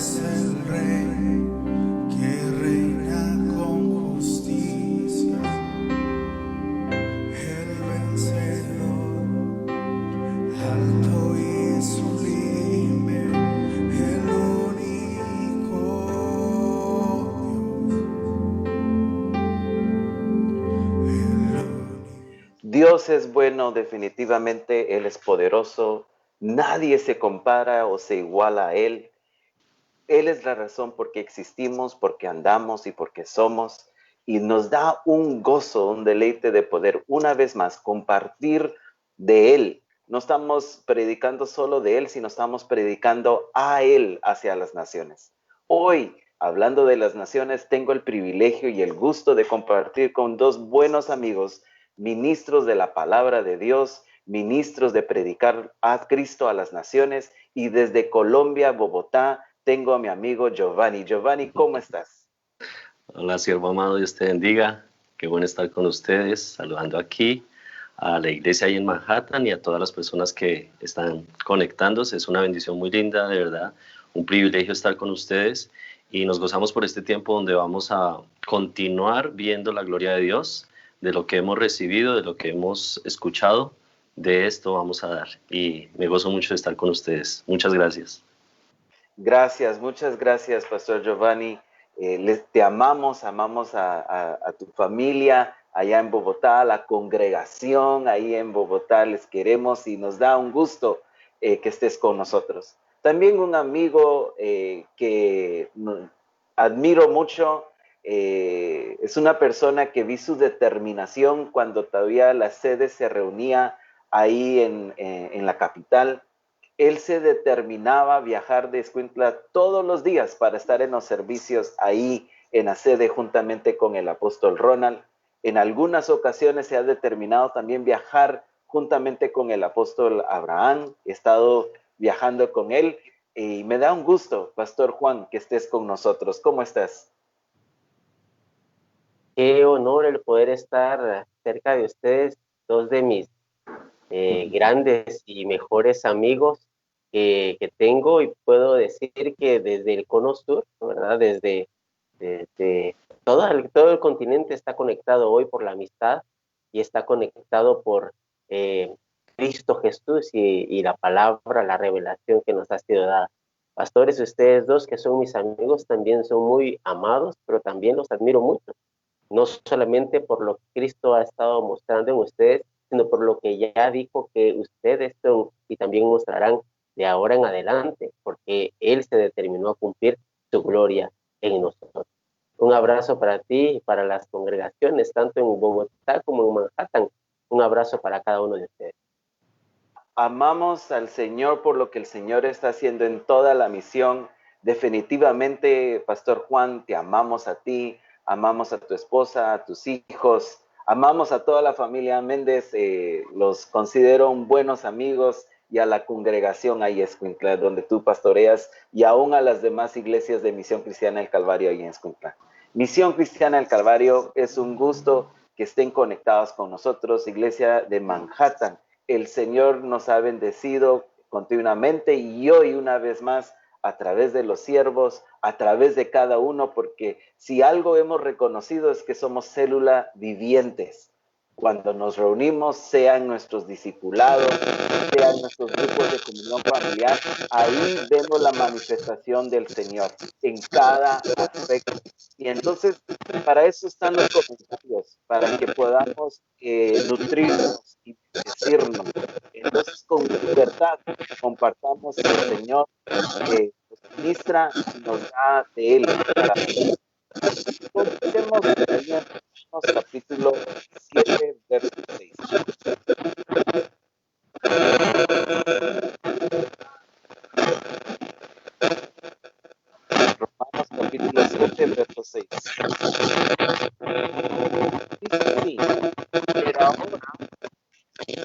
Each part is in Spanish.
es el Rey que reina con justicia, el vencedor, alto y sublime, el único Dios es bueno, definitivamente Él es poderoso, nadie se compara o se iguala a Él. Él es la razón por qué existimos, porque andamos y porque somos, y nos da un gozo, un deleite de poder una vez más compartir de Él. No estamos predicando solo de Él, sino estamos predicando a Él hacia las naciones. Hoy, hablando de las naciones, tengo el privilegio y el gusto de compartir con dos buenos amigos, ministros de la palabra de Dios, ministros de predicar a Cristo a las naciones, y desde Colombia, Bogotá, tengo a mi amigo Giovanni. Giovanni, ¿cómo estás? Hola, siervo amado, Dios te bendiga. Qué bueno estar con ustedes, saludando aquí a la iglesia ahí en Manhattan y a todas las personas que están conectándose. Es una bendición muy linda, de verdad, un privilegio estar con ustedes y nos gozamos por este tiempo donde vamos a continuar viendo la gloria de Dios, de lo que hemos recibido, de lo que hemos escuchado. De esto vamos a dar y me gozo mucho de estar con ustedes. Muchas gracias. Gracias, muchas gracias, Pastor Giovanni. Te amamos, amamos a tu familia allá en Bogotá, a la congregación ahí en Bogotá, les queremos y nos da un gusto que estés con nosotros. También un amigo que admiro mucho, es una persona que vi su determinación cuando todavía la sede se reunía ahí en la capital. Él se determinaba a viajar de Escuintla todos los días para estar en los servicios ahí en la sede juntamente con el apóstol Ronald. En algunas ocasiones se ha determinado también viajar juntamente con el apóstol Abraham. He estado viajando con él y me da un gusto, Pastor Juan, que estés con nosotros. ¿Cómo estás? Qué honor el poder estar cerca de ustedes, dos de mis grandes y mejores amigos que tengo, y puedo decir que desde el Cono Sur, ¿verdad? Desde todo el continente está conectado hoy por la amistad y está conectado por Cristo Jesús y la palabra, la revelación que nos ha sido dada. Pastores, ustedes dos que son mis amigos también son muy amados, pero también los admiro mucho, no solamente por lo que Cristo ha estado mostrando en ustedes, sino por lo que ya dijo que ustedes son y también mostrarán de ahora en adelante, porque Él se determinó a cumplir su gloria en nosotros. Un abrazo para ti y para las congregaciones, tanto en Bogotá como en Manhattan. Un abrazo para cada uno de ustedes. Amamos al Señor por lo que el Señor está haciendo en toda la misión. Definitivamente, Pastor Juan, te amamos a ti, amamos a tu esposa, a tus hijos, amamos a toda la familia Méndez, los considero buenos amigos, y a la congregación ahí en Escuintla, donde tú pastoreas, y aún a las demás iglesias de Misión Cristiana del Calvario ahí en Escuintla. Misión Cristiana del Calvario, es un gusto que estén conectados con nosotros, iglesia de Manhattan. El Señor nos ha bendecido continuamente y hoy una vez más a través de los siervos, a través de cada uno, porque si algo hemos reconocido es que somos célula vivientes. Cuando nos reunimos, sean nuestros discipulados, sean nuestros grupos de comunión familiar, ahí vemos la manifestación del Señor en cada aspecto. Y entonces, para eso están los comentarios, para que podamos nutrirnos y decirnos. Entonces, con libertad, compartamos que el Señor nos ministra y nos da de Él para poder. Comencemos ahí en Romanos capítulo 7, verso 6. Romanos capítulo 7, verso 6. Dice así: pero ahora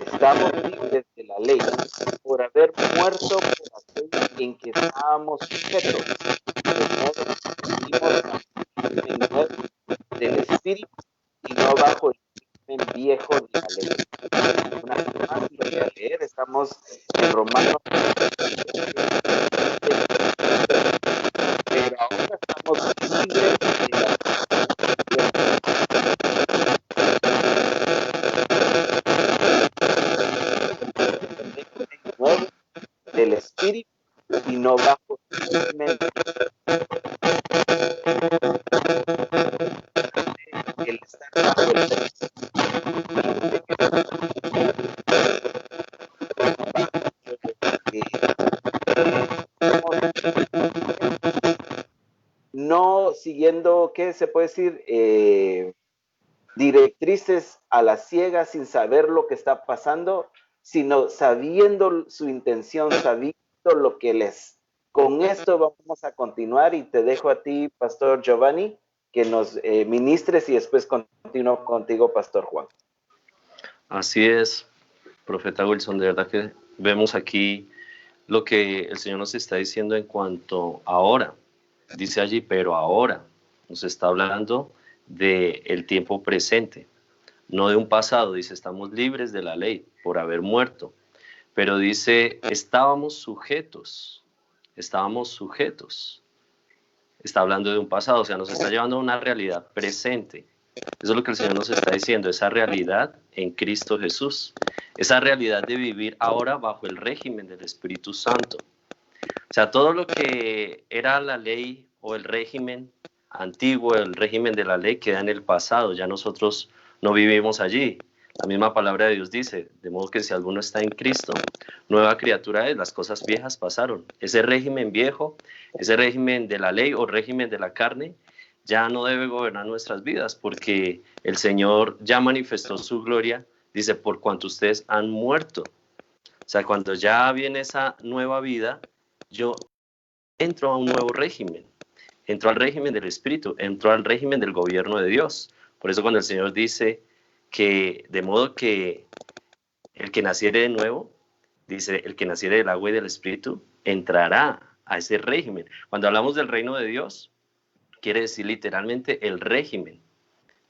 estamos libres de la ley por haber muerto por aquello en que estábamos sujetos, de modo que vivimos bajo el régimen nuevo del Espíritu y no bajo el régimen viejo de la ley. Una vez más lo voy a leer, estamos en Romanos. régimen, el estar bajo no siguiendo, ¿qué se puede decir? Directrices a la ciega sin saber lo que está pasando, sino sabiendo su intención, sabiendo lo que les... Con esto vamos a continuar y te dejo a ti, Pastor Giovanni, que nos ministres y después continúo contigo, Pastor Juan. Así es, profeta Wilson, de verdad que vemos aquí lo que el Señor nos está diciendo en cuanto a ahora. Dice allí, pero ahora nos está hablando del tiempo presente, no de un pasado. Dice, estamos libres de la ley por haber muerto. Pero dice, estábamos sujetos. Está hablando de un pasado, o sea, nos está llevando a una realidad presente. Eso es lo que el Señor nos está diciendo, esa realidad en Cristo Jesús. Esa realidad de vivir ahora bajo el régimen del Espíritu Santo. O sea, todo lo que era la ley o el régimen antiguo, el régimen de la ley, queda en el pasado. Ya nosotros no vivimos allí. La misma palabra de Dios dice, de modo que si alguno está en Cristo, nueva criatura es, las cosas viejas pasaron. Ese régimen viejo, ese régimen de la ley o régimen de la carne, ya no debe gobernar nuestras vidas, porque el Señor ya manifestó su gloria, dice, por cuanto ustedes han muerto. O sea, cuando ya viene esa nueva vida, yo entro a un nuevo régimen, entro al régimen del Espíritu, entro al régimen del gobierno de Dios. Por eso cuando el Señor dice que de modo que el que naciere de nuevo, dice, el que naciere del agua y del Espíritu, entrará a ese régimen. Cuando hablamos del reino de Dios, quiere decir literalmente el régimen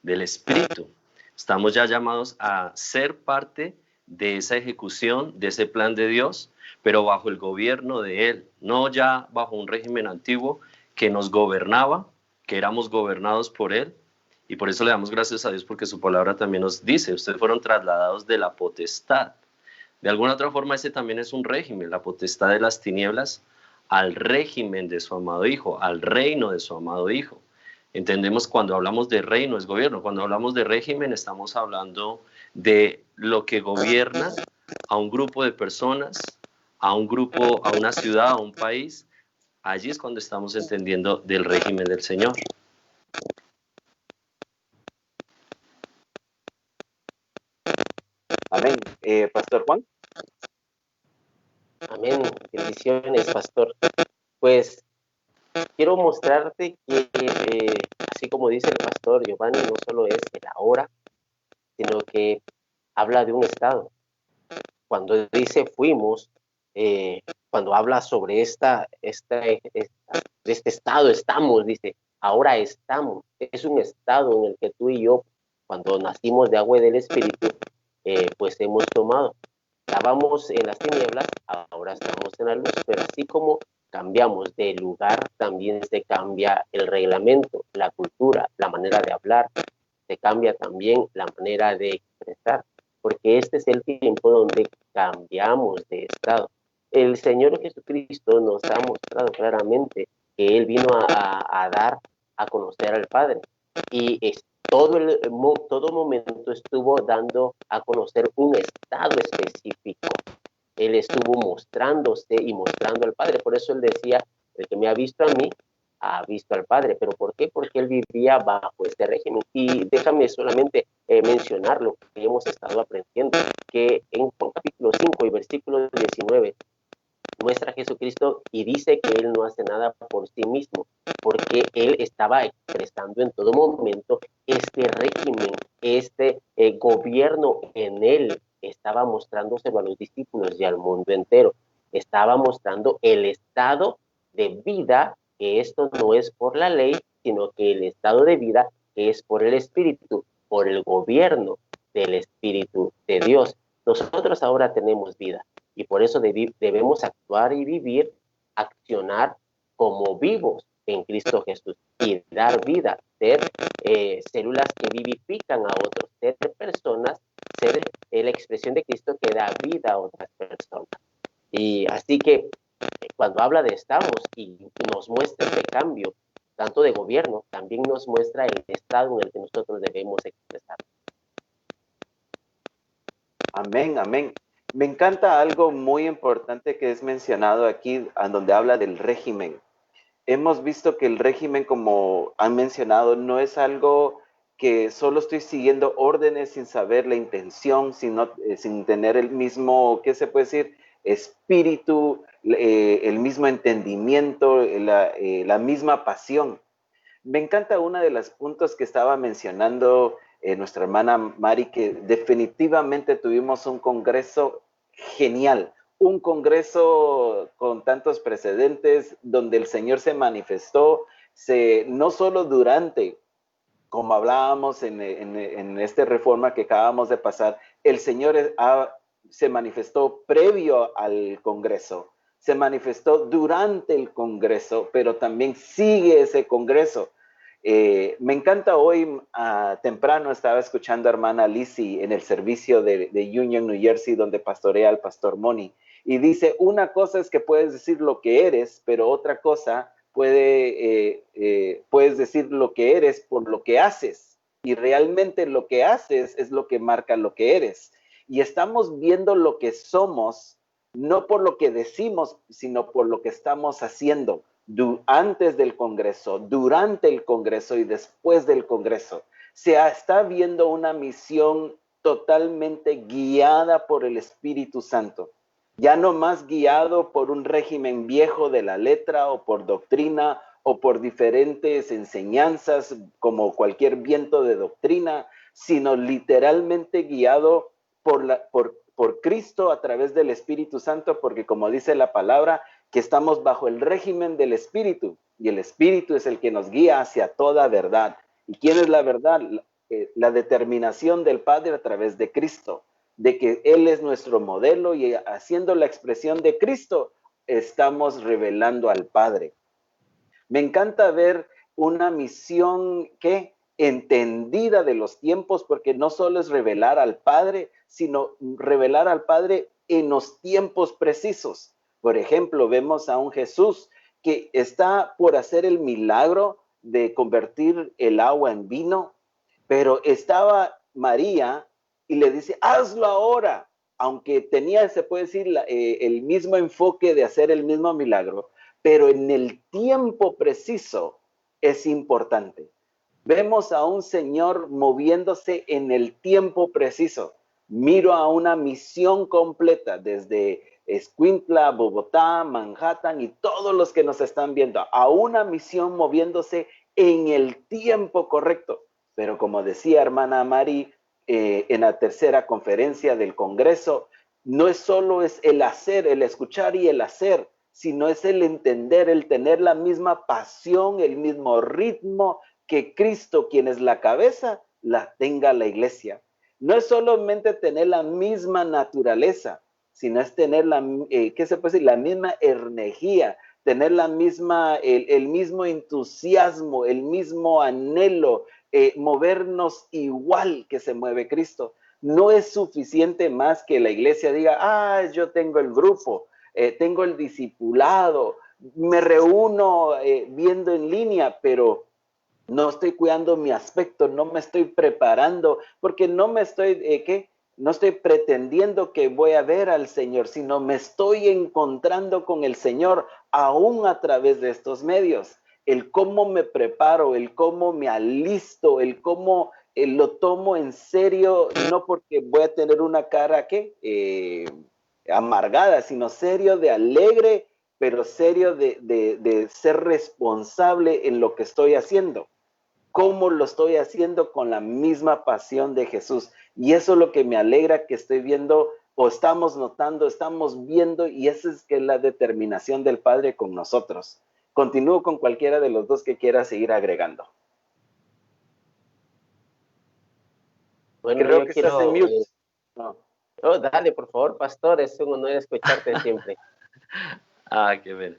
del Espíritu. Estamos ya llamados a ser parte de esa ejecución, de ese plan de Dios, pero bajo el gobierno de Él, no ya bajo un régimen antiguo que nos gobernaba, que éramos gobernados por Él, y por eso le damos gracias a Dios porque su palabra también nos dice, ustedes fueron trasladados de la potestad. De alguna otra forma ese también es un régimen, la potestad de las tinieblas al régimen de su amado Hijo, al reino de su amado Hijo. Entendemos cuando hablamos de reino es gobierno, cuando hablamos de régimen estamos hablando de lo que gobierna a un grupo de personas, a un grupo, a una ciudad, a un país. Allí es cuando estamos entendiendo del régimen del Señor. Amén. Pastor Juan. Amén. Bendiciones, pastor. Pues quiero mostrarte que, así como dice el pastor Giovanni, no solo es el ahora, sino que habla de un estado. Cuando dice fuimos, cuando habla sobre este estado, estamos, dice, ahora estamos. Es un estado en el que tú y yo, cuando nacimos de agua y del Espíritu, pues hemos tomado. Estábamos en las tinieblas, ahora estamos en la luz, pero así como cambiamos de lugar, también se cambia el reglamento, la cultura, la manera de hablar, se cambia también la manera de expresar, porque este es el tiempo donde cambiamos de estado. El Señor Jesucristo nos ha mostrado claramente que Él vino a dar a conocer al Padre, y todo momento estuvo dando a conocer un estado específico. Él estuvo mostrándose y mostrando al Padre. Por eso Él decía, el que me ha visto a mí, ha visto al Padre. ¿Pero por qué? Porque Él vivía bajo este régimen. Y déjame solamente mencionar lo que hemos estado aprendiendo, que en Juan capítulo 5 y versículo 19, muestra a Jesucristo y dice que Él no hace nada por sí mismo, porque Él estaba expresando en todo momento este régimen, este gobierno en Él, estaba mostrándose a los discípulos y al mundo entero. Estaba mostrando el estado de vida, que esto no es por la ley, sino que el estado de vida es por el Espíritu, por el gobierno del Espíritu de Dios. Nosotros ahora tenemos vida. Y por eso debemos actuar y vivir, accionar como vivos en Cristo Jesús y dar vida, ser células que vivifican a otros, ser personas, ser la expresión de Cristo que da vida a otras personas. Y así que cuando habla de estados y nos muestra ese cambio, tanto de gobierno, también nos muestra el estado en el que nosotros debemos expresar. Amén, amén. Me encanta algo muy importante que es mencionado aquí, a donde habla del régimen. Hemos visto que el régimen, como han mencionado, no es algo que solo estoy siguiendo órdenes sin saber la intención, sin tener el mismo, ¿qué se puede decir? Espíritu, el mismo entendimiento, la misma pasión. Me encanta una de los puntos que estaba mencionando nuestra hermana Mari, que definitivamente tuvimos un congreso genial, un congreso con tantos precedentes donde el Señor se manifestó, no solo durante, como hablábamos en esta reforma que acabamos de pasar, el Señor se manifestó previo al congreso, se manifestó durante el congreso, pero también sigue ese congreso. Me encanta hoy, temprano estaba escuchando a hermana Lizzie en el servicio de Union, New Jersey, donde pastorea al pastor Moni, y dice, una cosa es que puedes decir lo que eres, pero otra cosa puedes decir lo que eres por lo que haces, y realmente lo que haces es lo que marca lo que eres. Y estamos viendo lo que somos, no por lo que decimos, sino por lo que estamos haciendo antes del Congreso, durante el Congreso y después del Congreso. Se está viendo una misión totalmente guiada por el Espíritu Santo, ya no más guiado por un régimen viejo de la letra o por doctrina o por diferentes enseñanzas como cualquier viento de doctrina, sino literalmente guiado por Cristo a través del Espíritu Santo, porque como dice la palabra, que estamos bajo el régimen del Espíritu, y el Espíritu es el que nos guía hacia toda verdad. ¿Y quién es la verdad? La determinación del Padre a través de Cristo, de que Él es nuestro modelo, y haciendo la expresión de Cristo, estamos revelando al Padre. Me encanta ver una misión que entendida de los tiempos, porque no solo es revelar al Padre, sino revelar al Padre en los tiempos precisos. Por ejemplo, vemos a un Jesús que está por hacer el milagro de convertir el agua en vino, pero estaba María y le dice, hazlo ahora, aunque tenía, se puede decir, el mismo enfoque de hacer el mismo milagro, pero en el tiempo preciso es importante. Vemos a un Señor moviéndose en el tiempo preciso. Miro a una misión completa desde Escuintla, Bogotá, Manhattan y todos los que nos están viendo, a una misión moviéndose en el tiempo correcto. Pero como decía hermana Mari en la tercera conferencia del Congreso, no es solo es el hacer, el escuchar y el hacer, sino es el entender, el tener la misma pasión, el mismo ritmo que Cristo, quien es la cabeza, la tenga la iglesia. No es solamente tener la misma naturaleza, sino es tener ¿qué se puede decir? La misma energía, tener la misma, el mismo entusiasmo, el mismo anhelo, movernos igual que se mueve Cristo. No es suficiente más que la iglesia diga, yo tengo el grupo, tengo el discipulado, me reúno viendo en línea, pero no estoy cuidando mi aspecto, no me estoy preparando, porque no me estoy, no estoy pretendiendo que voy a ver al Señor, sino me estoy encontrando con el Señor aún a través de estos medios. El cómo me preparo, el cómo me alisto, el cómo lo tomo en serio, no porque voy a tener una cara amargada, sino serio de alegre, pero serio de ser responsable en lo que estoy haciendo. ¿Cómo lo estoy haciendo? Con la misma pasión de Jesús. Y eso es lo que me alegra, que estoy viendo, o estamos notando, estamos viendo, y esa es que es la determinación del Padre con nosotros. Continúo con cualquiera de los dos que quiera seguir agregando. Bueno, Creo yo que quiero... estás en mute. No. Oh, dale, por favor, pastor, es un honor escucharte siempre. Qué bueno.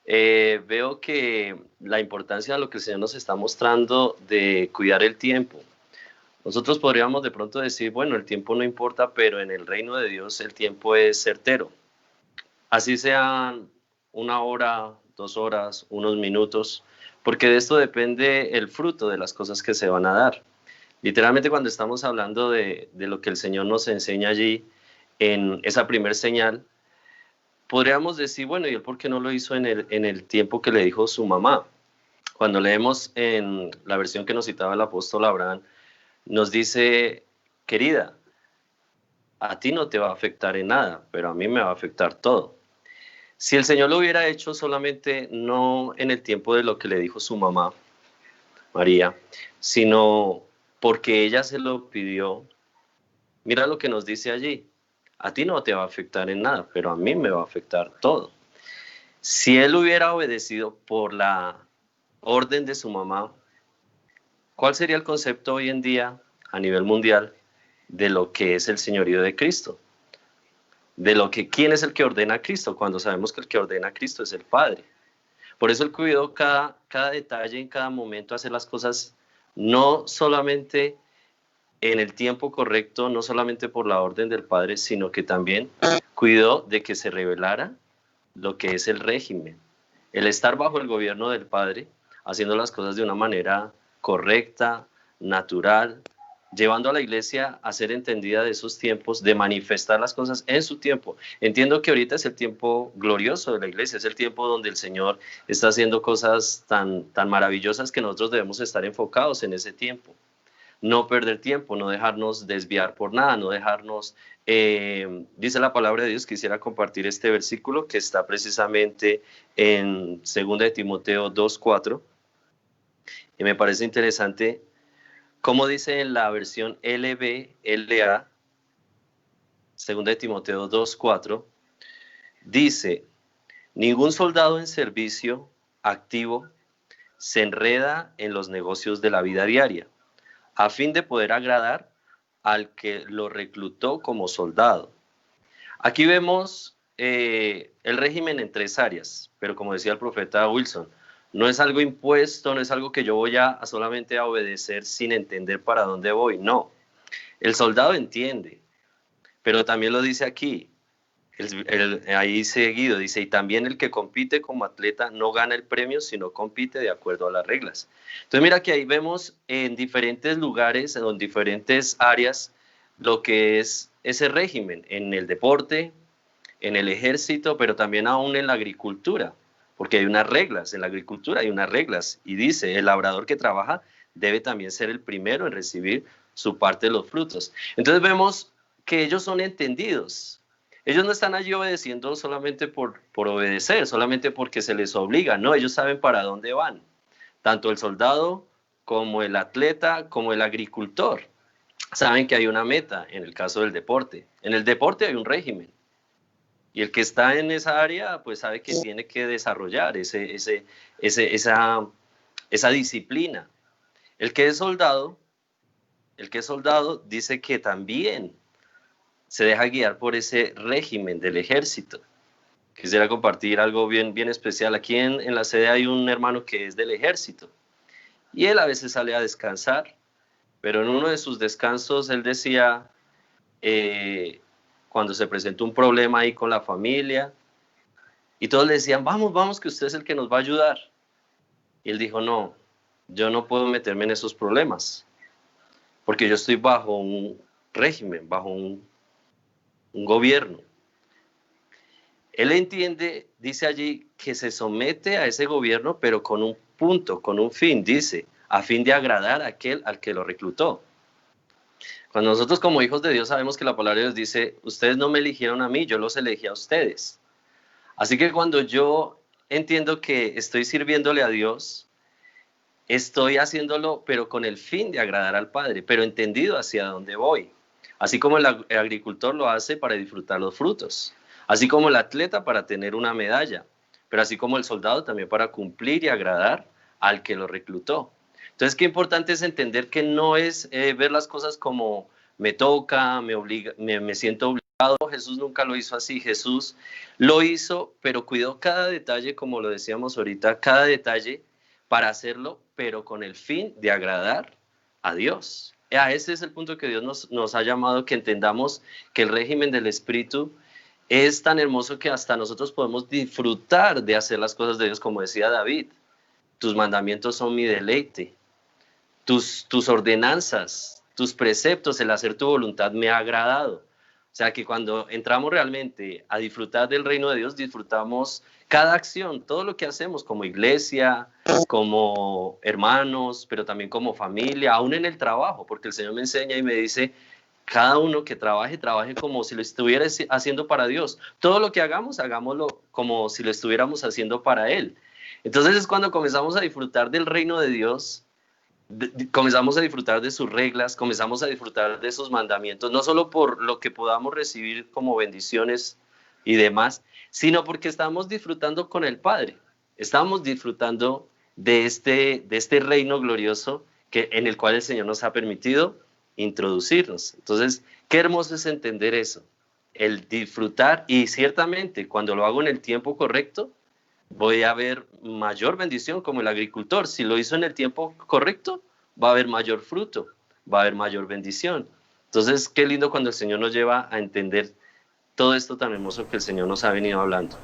Veo que la importancia de lo que el Señor nos está mostrando de cuidar el tiempo. Nosotros podríamos de pronto decir, bueno, el tiempo no importa, pero en el reino de Dios el tiempo es certero. Así sean una hora, 2 horas, unos minutos, porque de esto depende el fruto de las cosas que se van a dar. Literalmente cuando estamos hablando de lo que el Señor nos enseña allí en esa primer señal, podríamos decir, bueno, ¿y él por qué no lo hizo en el tiempo que le dijo su mamá? Cuando leemos en la versión que nos citaba el apóstol Abraham, nos dice, querida, a ti no te va a afectar en nada, pero a mí me va a afectar todo. Si el Señor lo hubiera hecho solamente no en el tiempo de lo que le dijo su mamá, María, sino porque ella se lo pidió, mira lo que nos dice allí, a ti no te va a afectar en nada, pero a mí me va a afectar todo. Si él hubiera obedecido por la orden de su mamá, ¿cuál sería el concepto hoy en día a nivel mundial de lo que es el señorío de Cristo? De lo que quién es el que ordena a Cristo, cuando sabemos que el que ordena a Cristo es el Padre. Por eso él cuidó cada detalle en cada momento, hacer las cosas no solamente en el tiempo correcto, no solamente por la orden del Padre, sino que también cuidó de que se revelara lo que es el régimen, el estar bajo el gobierno del Padre, haciendo las cosas de una manera correcta, natural, llevando a la iglesia a ser entendida de esos tiempos, de manifestar las cosas en su tiempo. Entiendo que ahorita es el tiempo glorioso de la iglesia, es el tiempo donde el Señor está haciendo cosas tan maravillosas que nosotros debemos estar enfocados en ese tiempo. No perder tiempo, no dejarnos desviar por nada, no dejarnos, dice la palabra de Dios, quisiera compartir este versículo que está precisamente en 2 de Timoteo 2:4, y me parece interesante como dice en la versión LBLA, 2 de Timoteo 2:4, dice, ningún soldado en servicio activo se enreda en los negocios de la vida diaria, a fin de poder agradar al que lo reclutó como soldado. Aquí vemos el régimen en 3 áreas, pero como decía el profeta Wilson, no es algo impuesto, no es algo que yo voy a solamente a obedecer sin entender para dónde voy, no. El soldado entiende, pero también lo dice aquí, ahí seguido, dice, y también el que compite como atleta no gana el premio, sino compite de acuerdo a las reglas. Entonces mira que ahí vemos en diferentes lugares, en diferentes áreas, lo que es ese régimen, en el deporte, en el ejército, pero también aún en la agricultura, porque hay unas reglas, en la agricultura hay unas reglas, y dice, el labrador que trabaja debe también ser el primero en recibir su parte de los frutos. Entonces vemos que ellos son entendidos. Ellos no están allí obedeciendo solamente por obedecer, solamente porque se les obliga, no, ellos saben para dónde van, tanto el soldado como el atleta, como el agricultor, saben que hay una meta en el caso del deporte. En el deporte hay un régimen, y el que está en esa área, pues sabe que tiene que desarrollar esa disciplina. El que es soldado dice que también se deja guiar por ese régimen del ejército. Quisiera compartir algo bien especial. Aquí en la sede hay un hermano que es del ejército, y él a veces sale a descansar, pero en uno de sus descansos él decía, cuando se presentó un problema ahí con la familia, y todos le decían, vamos, que usted es el que nos va a ayudar. Y él dijo, no, yo no puedo meterme en esos problemas, porque yo estoy bajo un régimen, bajo un gobierno. Él entiende, dice allí, que se somete a ese gobierno, pero con un punto, con un fin, dice, a fin de agradar a aquel al que lo reclutó. Cuando nosotros como hijos de Dios sabemos que la palabra de Dios dice, ustedes no me eligieron a mí, yo los elegí a ustedes. Así que cuando yo entiendo que estoy sirviéndole a Dios, estoy haciéndolo, pero con el fin de agradar al Padre, pero entendido hacia dónde voy. Así como el agricultor lo hace para disfrutar los frutos, así como el atleta para tener una medalla, pero así como el soldado también para cumplir y agradar al que lo reclutó. Entonces, qué importante es entender que no es ver las cosas como me toca, me obliga, me siento obligado. Jesús nunca lo hizo así. Jesús lo hizo, pero cuidó cada detalle, como lo decíamos ahorita, cada detalle para hacerlo, pero con el fin de agradar a Dios. Ese es el punto que Dios nos ha llamado, que entendamos que el régimen del Espíritu es tan hermoso que hasta nosotros podemos disfrutar de hacer las cosas de Dios, como decía David. Tus mandamientos son mi deleite. Tus ordenanzas, tus preceptos, el hacer tu voluntad me ha agradado. O sea que cuando entramos realmente a disfrutar del reino de Dios, disfrutamos cada acción, todo lo que hacemos como iglesia, como hermanos, pero también como familia, aún en el trabajo, porque el Señor me enseña y me dice, cada uno que trabaje, trabaje como si lo estuviera haciendo para Dios. Todo lo que hagamos, hagámoslo como si lo estuviéramos haciendo para Él. Entonces es cuando comenzamos a disfrutar del reino de Dios, comenzamos a disfrutar de sus reglas, comenzamos a disfrutar de sus mandamientos, no solo por lo que podamos recibir como bendiciones y demás, sino porque estamos disfrutando con el Padre, estamos disfrutando de este reino glorioso en el cual el Señor nos ha permitido introducirnos. Entonces, qué hermoso es entender eso, el disfrutar, y ciertamente cuando lo hago en el tiempo correcto, voy a ver mayor bendición como el agricultor. Si lo hizo en el tiempo correcto, va a haber mayor fruto, va a haber mayor bendición. Entonces, qué lindo cuando el Señor nos lleva a entender todo esto tan hermoso que el Señor nos ha venido hablando.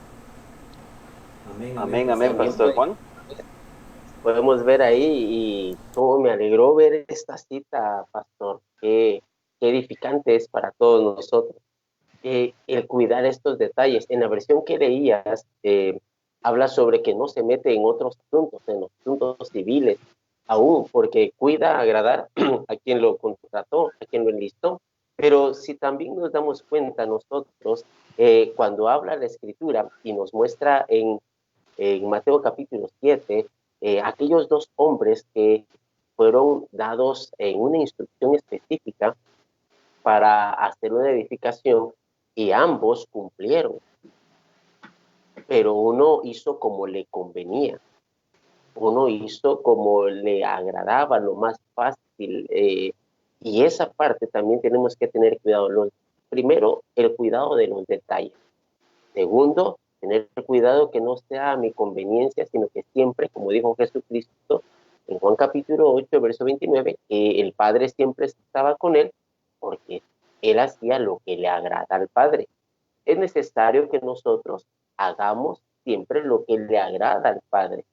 Amén, amén, Pastor Juan. Podemos ver ahí, y cómo me alegró ver esta cita, Pastor, qué edificante es para todos nosotros. El cuidar estos detalles. En la versión que leías, habla sobre que no se mete en otros asuntos, en los asuntos civiles, aún porque cuida agradar a quien lo contrató, a quien lo enlistó. Pero si también nos damos cuenta nosotros, cuando habla la Escritura y nos muestra en Mateo capítulo 7, aquellos dos hombres que fueron dados en una instrucción específica para hacer una edificación, y ambos cumplieron, pero uno hizo como le convenía, uno hizo como le agradaba, lo más fácil, y esa parte también tenemos que tener cuidado. Primero, el cuidado de los detalles. Segundo, tener cuidado que no sea a mi conveniencia, sino que siempre, como dijo Jesucristo en Juan capítulo 8, verso 29, que el Padre siempre estaba con él, porque él hacía lo que le agrada al Padre. Es necesario que nosotros hagamos siempre lo que le agrada al Padre,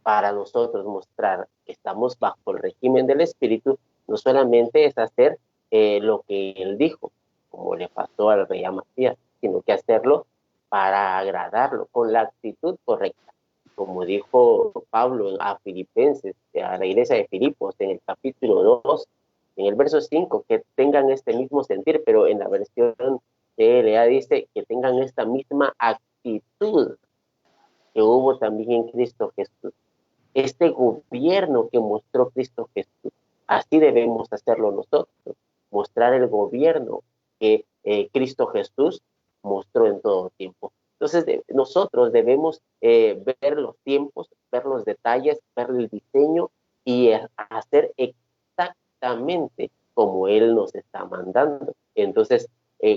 para nosotros mostrar que estamos bajo el régimen del Espíritu. No solamente es hacer lo que él dijo, como le pasó al rey Amasías, sino que hacerlo para agradarlo, con la actitud correcta. Como dijo Pablo a Filipenses, a la iglesia de Filipos, en el capítulo 2, en el verso 5, que tengan este mismo sentir, pero en la versión TLA dice que tengan esta misma actitud que hubo también en Cristo Jesús. Este gobierno que mostró Cristo Jesús, así debemos hacerlo nosotros, mostrar el gobierno que Cristo Jesús mostró en todo tiempo. Entonces, nosotros debemos ver los tiempos, ver los detalles, ver el diseño y hacer exactamente como Él nos está mandando. Entonces,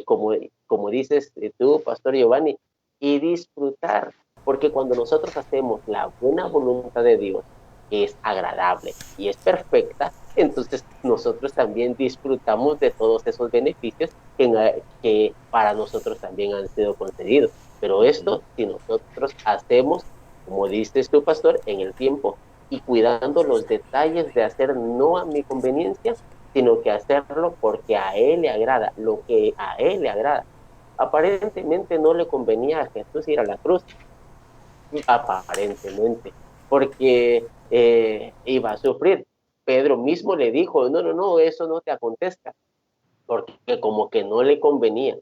como dices tú, Pastor Giovanni, y disfrutar, porque cuando nosotros hacemos la buena voluntad de Dios, que es agradable y es perfecta, entonces nosotros también disfrutamos de todos esos beneficios que para nosotros también han sido concedidos. Pero esto, si nosotros hacemos, como dices tú, Pastor, en el tiempo y cuidando los detalles de hacer no a mi conveniencia, sino que hacerlo porque a Él le agrada, lo que a Él le agrada. Aparentemente no le convenía a Jesús ir a la cruz, aparentemente, porque iba a sufrir. Pedro mismo le dijo, no, eso no te acontezca, porque como que no le convenía,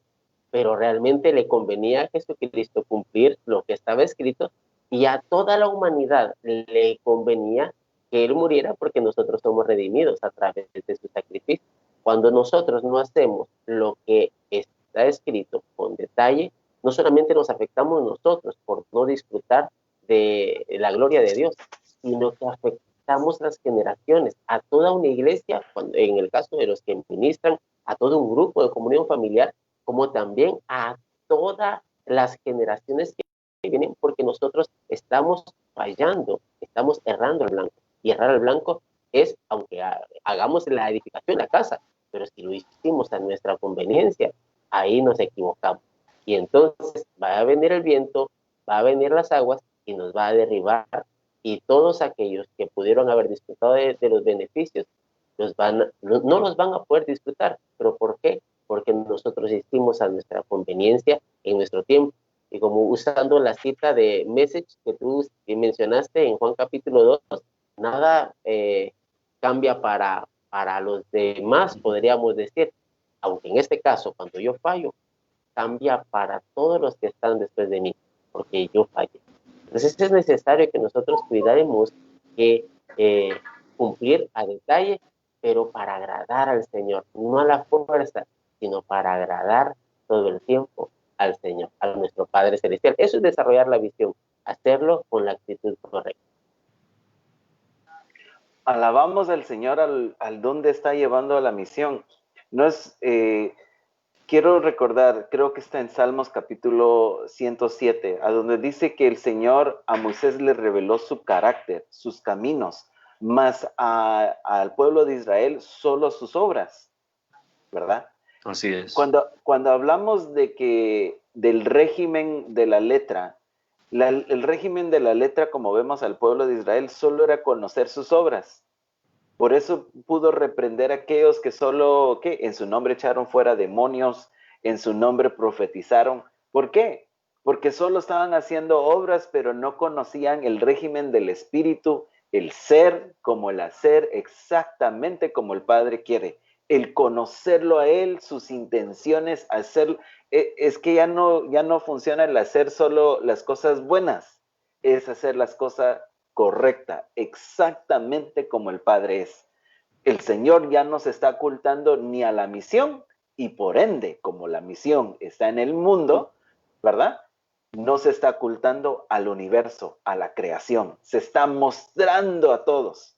pero realmente le convenía a Jesucristo cumplir lo que estaba escrito, y a toda la humanidad le convenía que Él muriera porque nosotros somos redimidos a través de su sacrificio. Cuando nosotros no hacemos lo que está escrito con detalle, no solamente nos afectamos nosotros por no disfrutar de la gloria de Dios, sino que afectamos las generaciones, a toda una iglesia, en el caso de los que ministran, a todo un grupo de comunión familiar, como también a todas las generaciones que vienen, porque nosotros estamos fallando, estamos errando al blanco. Y errar al blanco es, aunque hagamos la edificación, la casa, pero si lo hicimos a nuestra conveniencia, ahí nos equivocamos. Y entonces va a venir el viento, va a venir las aguas y nos va a derribar. Y todos aquellos que pudieron haber disfrutado de los beneficios no los van a poder disfrutar. ¿Pero por qué? Porque nosotros hicimos a nuestra conveniencia en nuestro tiempo. Y como usando la cita de Message que tú mencionaste en Juan capítulo 2, nada cambia para los demás, podríamos decir. Aunque en este caso, cuando yo fallo, cambia para todos los que están después de mí, porque yo fallé. Entonces es necesario que nosotros cuidemos que cumplir a detalle, pero para agradar al Señor, no a la fuerza, sino para agradar todo el tiempo al Señor, a nuestro Padre Celestial. Eso es desarrollar la visión, hacerlo con la actitud correcta. Alabamos al Señor al dónde está llevando a la misión. No es, quiero recordar, creo que está en Salmos capítulo 107, a donde dice que el Señor a Moisés le reveló su carácter, sus caminos, mas al pueblo de Israel solo sus obras, ¿verdad? Así es. Cuando hablamos del régimen de la letra, el régimen de la letra, como vemos al pueblo de Israel, solo era conocer sus obras. Por eso pudo reprender a aquellos que solo, ¿qué? En su nombre echaron fuera demonios, en su nombre profetizaron. ¿Por qué? Porque solo estaban haciendo obras, pero no conocían el régimen del Espíritu, el ser como el hacer, exactamente como el Padre quiere. El conocerlo a Él, sus intenciones, hacer, es que ya no funciona el hacer solo las cosas buenas, es hacer las cosas correctas, exactamente como el Padre es. El Señor ya no se está ocultando ni a la misión y por ende, como la misión está en el mundo, ¿verdad? No se está ocultando al universo, a la creación. Se está mostrando a todos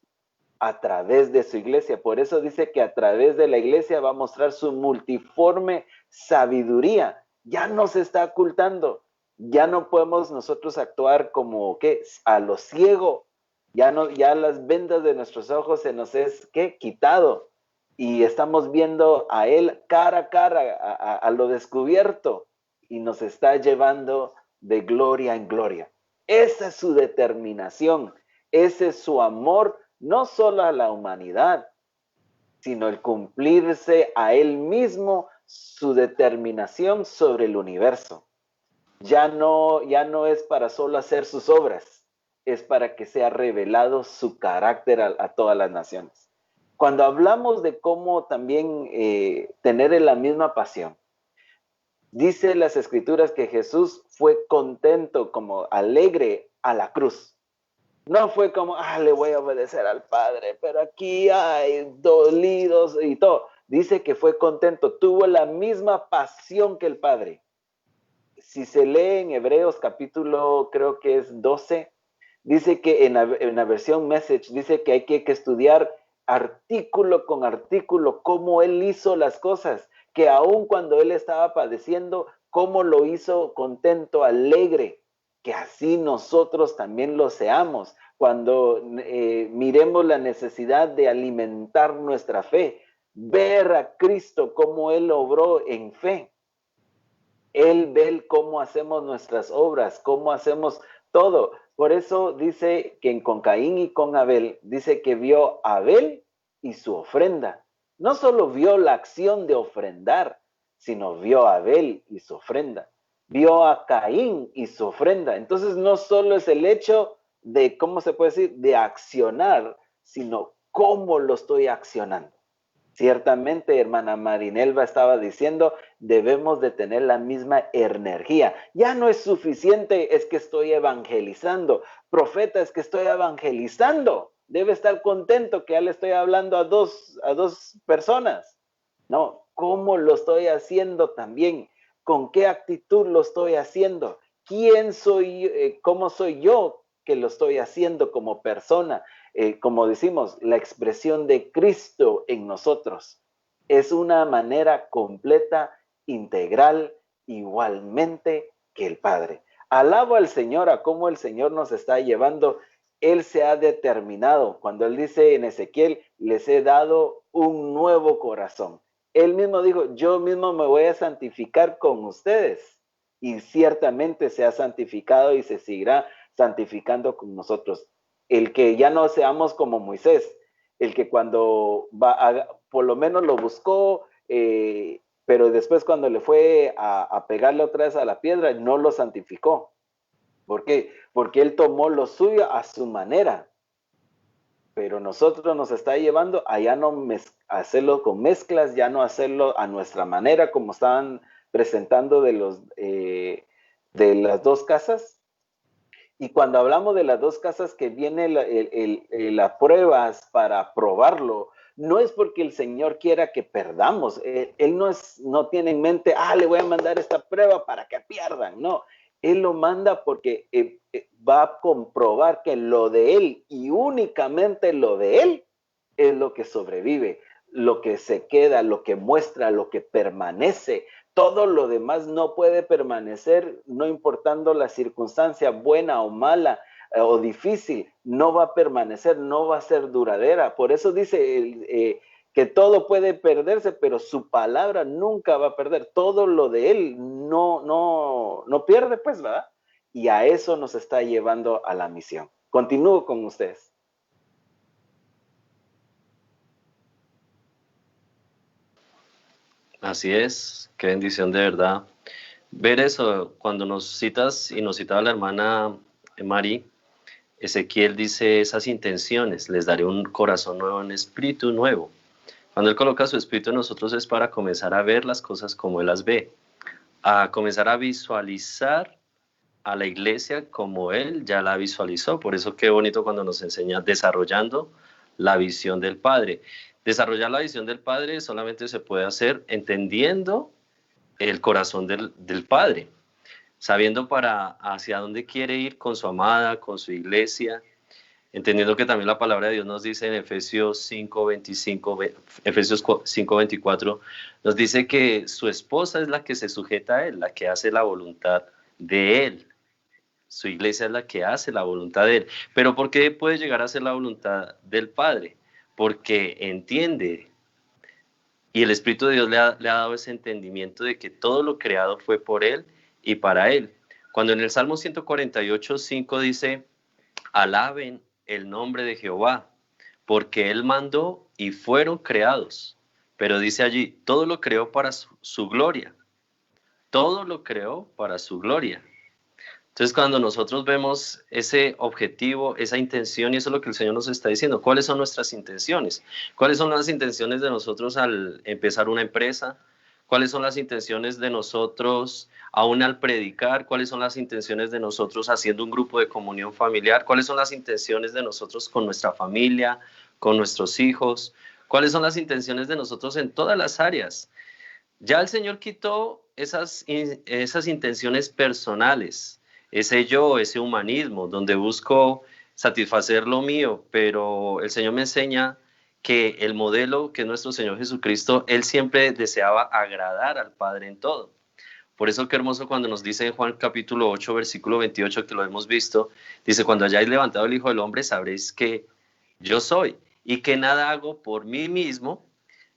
a través de su iglesia. Por eso dice que a través de la iglesia va a mostrar su multiforme sabiduría. Ya no se está ocultando. Ya no podemos nosotros actuar como ¿qué? A lo ciego. Ya las vendas de nuestros ojos se nos es ¿qué? Quitado. Y estamos viendo a Él cara a cara, a lo descubierto. Y nos está llevando de gloria en gloria. Esa es su determinación. Ese es su amor, no solo a la humanidad, sino el cumplirse a Él mismo, su determinación sobre el universo. Ya no es para solo hacer sus obras, es para que sea revelado su carácter a todas las naciones. Cuando hablamos de cómo también tener la misma pasión, dice las Escrituras que Jesús fue contento, como alegre a la cruz. No fue como, le voy a obedecer al Padre, pero aquí hay dolidos y todo. Dice que fue contento, tuvo la misma pasión que el Padre. Si se lee en Hebreos capítulo, creo que es 12, dice que en la versión Message, dice que hay que estudiar artículo con artículo cómo Él hizo las cosas, que aun cuando Él estaba padeciendo, cómo lo hizo contento, alegre, que así nosotros también lo seamos, cuando miremos la necesidad de alimentar nuestra fe, ver a Cristo cómo Él obró en fe. Él ve cómo hacemos nuestras obras, cómo hacemos todo. Por eso dice que con Caín y con Abel, dice que vio a Abel y su ofrenda. No solo vio la acción de ofrendar, sino vio a Abel y su ofrenda. Vio a Caín y su ofrenda. Entonces no solo es el hecho de, ¿cómo se puede decir?, de accionar, sino cómo lo estoy accionando. Ciertamente, hermana Marinelva estaba diciendo, debemos de tener la misma energía. Ya no es suficiente, es que estoy evangelizando. Profeta, es que estoy evangelizando. Debe estar contento que ya le estoy hablando a dos personas. No, ¿cómo lo estoy haciendo también? ¿Con qué actitud lo estoy haciendo? ¿Quién soy? ¿Cómo soy yo que lo estoy haciendo como persona? Como decimos, la expresión de Cristo en nosotros. Es una manera completa, integral, igualmente que el Padre. Alabo al Señor a cómo el Señor nos está llevando. Él se ha determinado. Cuando Él dice en Ezequiel, les he dado un nuevo corazón. Él mismo dijo, yo mismo me voy a santificar con ustedes. y ciertamente se ha santificado y se seguirá santificando con nosotros. El que ya no seamos como Moisés, el que cuando por lo menos lo buscó, pero después cuando le fue a pegarle otra vez a la piedra, no lo santificó. ¿Por qué? Porque él tomó lo suyo a su manera. Pero nosotros nos está llevando a ya no hacerlo con mezclas, ya no hacerlo a nuestra manera, como estaban presentando de las dos casas. Y cuando hablamos de las dos casas, que viene las pruebas para probarlo, no es porque el Señor quiera que perdamos. Él no tiene en mente, le voy a mandar esta prueba para que pierdan. No, Él lo manda porque va a comprobar que lo de Él y únicamente lo de Él es lo que sobrevive, lo que se queda, lo que muestra, lo que permanece. Todo lo demás no puede permanecer, no importando la circunstancia buena o mala o difícil, no va a permanecer, no va a ser duradera. Por eso dice que todo puede perderse, pero su palabra nunca va a perder. Todo lo de él no pierde, pues, ¿verdad? Y a eso nos está llevando a la misión. Continúo con ustedes. Así es, qué bendición de verdad. Ver eso, cuando nos citas y nos citaba la hermana Mari, Ezequiel dice esas intenciones, les daré un corazón nuevo, un espíritu nuevo. Cuando Él coloca su espíritu en nosotros es para comenzar a ver las cosas como Él las ve, a comenzar a visualizar a la iglesia como Él ya la visualizó. Por eso qué bonito cuando nos enseña desarrollando la visión del Padre. Desarrollar la visión del Padre solamente se puede hacer entendiendo el corazón del Padre, sabiendo hacia dónde quiere ir con su amada, con su iglesia, entendiendo que también la palabra de Dios nos dice en Efesios 5:24, nos dice que su esposa es la que se sujeta a Él, la que hace la voluntad de Él. Su iglesia es la que hace la voluntad de Él. Pero ¿por qué puede llegar a ser la voluntad del Padre? Porque entiende, y el Espíritu de Dios le ha dado ese entendimiento de que todo lo creado fue por Él y para Él. Cuando en el Salmo 148:5 dice, alaben el nombre de Jehová, porque Él mandó y fueron creados. Pero dice allí, todo lo creó para su gloria. Todo lo creó para su gloria. Entonces, cuando nosotros vemos ese objetivo, esa intención, y eso es lo que el Señor nos está diciendo, ¿cuáles son nuestras intenciones? ¿Cuáles son las intenciones de nosotros al empezar una empresa? ¿Cuáles son las intenciones de nosotros aún al predicar? ¿Cuáles son las intenciones de nosotros haciendo un grupo de comunión familiar? ¿Cuáles son las intenciones de nosotros con nuestra familia, con nuestros hijos? ¿Cuáles son las intenciones de nosotros en todas las áreas? Ya el Señor quitó esas intenciones personales, ese yo, ese humanismo, donde busco satisfacer lo mío, pero el Señor me enseña que el modelo que es nuestro Señor Jesucristo, Él siempre deseaba agradar al Padre en todo. Por eso qué hermoso cuando nos dice en Juan capítulo 8, versículo 28, que lo hemos visto, dice, cuando hayáis levantado el Hijo del Hombre, sabréis que yo soy, y que nada hago por mí mismo,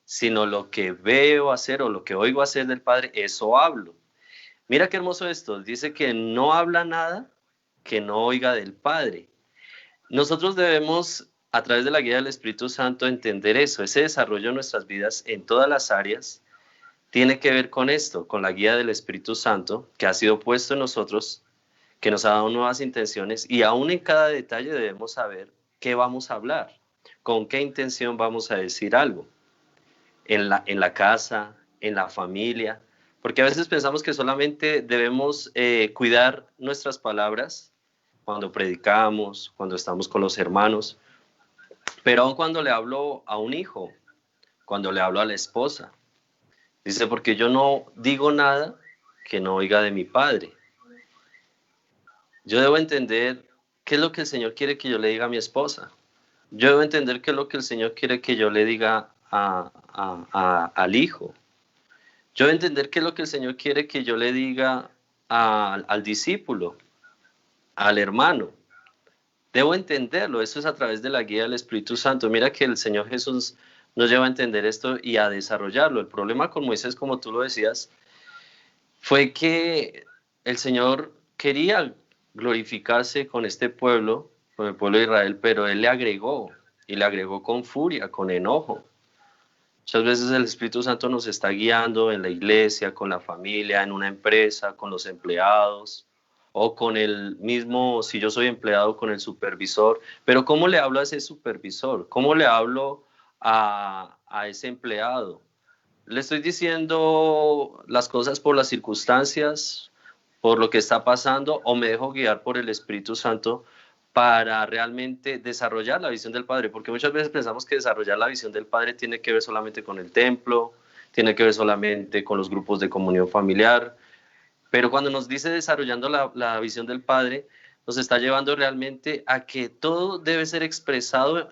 sino lo que veo hacer o lo que oigo hacer del Padre, eso hablo. Mira qué hermoso esto, dice que no habla nada que no oiga del Padre. Nosotros debemos, a través de la guía del Espíritu Santo, entender eso, ese desarrollo de nuestras vidas en todas las áreas tiene que ver con esto, con la guía del Espíritu Santo que ha sido puesto en nosotros, que nos ha dado nuevas intenciones y aún en cada detalle debemos saber qué vamos a hablar, con qué intención vamos a decir algo, en la casa, en la familia, porque a veces pensamos que solamente debemos cuidar nuestras palabras cuando predicamos, cuando estamos con los hermanos, pero aún cuando le hablo a un hijo, cuando le hablo a la esposa, dice, porque yo no digo nada que no oiga de mi Padre. Yo debo entender qué es lo que el Señor quiere que yo le diga a mi esposa. Yo debo entender qué es lo que el Señor quiere que yo le diga al hijo. Yo debo entender qué es lo que el Señor quiere que yo le diga al discípulo, al hermano. Debo entenderlo, eso es a través de la guía del Espíritu Santo. Mira que el Señor Jesús nos lleva a entender esto y a desarrollarlo. El problema con Moisés, como tú lo decías, fue que el Señor quería glorificarse con este pueblo, con el pueblo de Israel, pero Él le agregó, y le agregó con furia, con enojo. Muchas veces el Espíritu Santo nos está guiando en la iglesia, con la familia, en una empresa, con los empleados, o con el mismo, si yo soy empleado, con el supervisor. Pero ¿cómo le hablo a ese supervisor? ¿Cómo le hablo a ese empleado? ¿Le estoy diciendo las cosas por las circunstancias, por lo que está pasando, o me dejo guiar por el Espíritu Santo para realmente desarrollar la visión del Padre? Porque muchas veces pensamos que desarrollar la visión del Padre tiene que ver solamente con el templo, tiene que ver solamente con los grupos de comunión familiar, pero cuando nos dice desarrollando la visión del Padre, nos está llevando realmente a que todo debe ser expresado,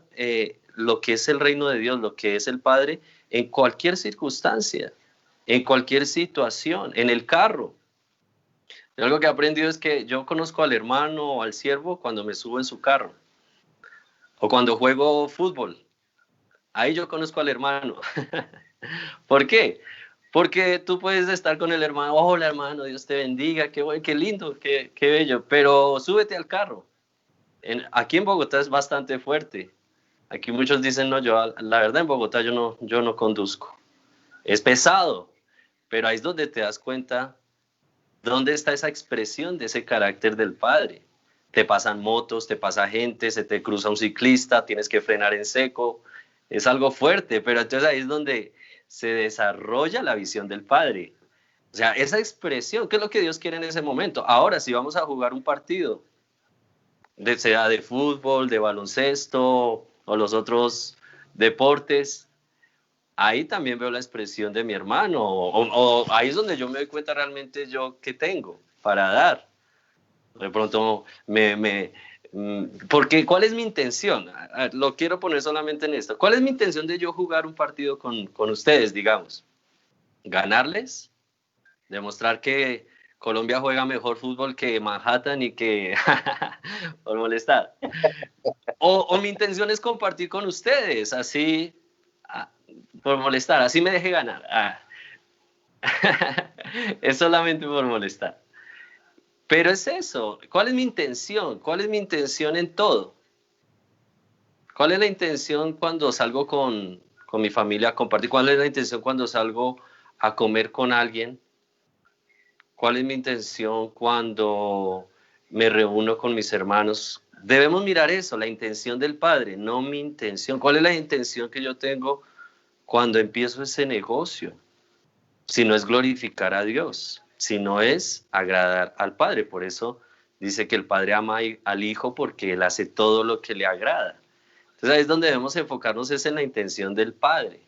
lo que es el reino de Dios, lo que es el Padre, en cualquier circunstancia, en cualquier situación, en el carro. Yo algo que he aprendido es que yo conozco al hermano o al siervo cuando me subo en su carro o cuando juego fútbol. Ahí yo conozco al hermano. ¿Por qué? Porque tú puedes estar con el hermano, hola hermano, Dios te bendiga, qué bueno, qué lindo, qué bello, pero súbete al carro. Aquí en Bogotá es bastante fuerte. Aquí muchos dicen, no, yo la verdad en Bogotá yo no conduzco. Es pesado, pero ahí es donde te das cuenta dónde está esa expresión de ese carácter del Padre. Te pasan motos, te pasa gente, se te cruza un ciclista, tienes que frenar en seco. Es algo fuerte, pero entonces ahí es donde se desarrolla la visión del Padre. O sea, esa expresión, ¿qué es lo que Dios quiere en ese momento? Ahora, si vamos a jugar un partido, sea de fútbol, de baloncesto o los otros deportes, ahí también veo la expresión de mi hermano, o ahí es donde yo me doy cuenta realmente yo qué tengo para dar. De pronto porque ¿cuál es mi intención? Lo quiero poner solamente en esto. ¿Cuál es mi intención de yo jugar un partido con ustedes, digamos? ¿Ganarles? ¿Demostrar que Colombia juega mejor fútbol que Manhattan y que por molestar? O mi intención es compartir con ustedes, así, por molestar, así me deje ganar. Es solamente por molestar. Pero es eso, ¿cuál es mi intención? ¿Cuál es mi intención en todo? ¿Cuál es la intención cuando salgo con mi familia a compartir? ¿Cuál es la intención cuando salgo a comer con alguien? ¿Cuál es mi intención cuando me reúno con mis hermanos? Debemos mirar eso, la intención del Padre, no mi intención. ¿Cuál es la intención que yo tengo cuando empiezo ese negocio? Si no es glorificar a Dios, si no es agradar al Padre. Por eso dice que el Padre ama al Hijo porque Él hace todo lo que le agrada. Entonces ahí es donde debemos enfocarnos, es en la intención del Padre,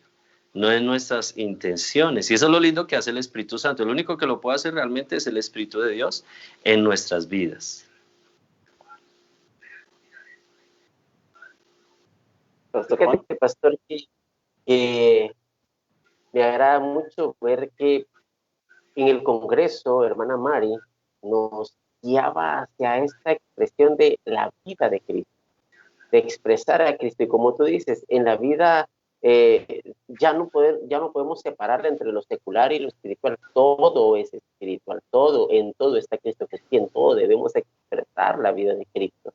no en nuestras intenciones. Y eso es lo lindo que hace el Espíritu Santo. El único que lo puede hacer realmente es el Espíritu de Dios en nuestras vidas. Fíjate, pastor, que me agrada mucho ver que en el Congreso, hermana Mari nos guiaba hacia esta expresión de la vida de Cristo, de expresar a Cristo. Y como tú dices, en la vida ya no podemos separar entre lo secular y lo espiritual. Todo es espiritual, en todo está Cristo, que sí, en todo debemos expresar la vida de Cristo.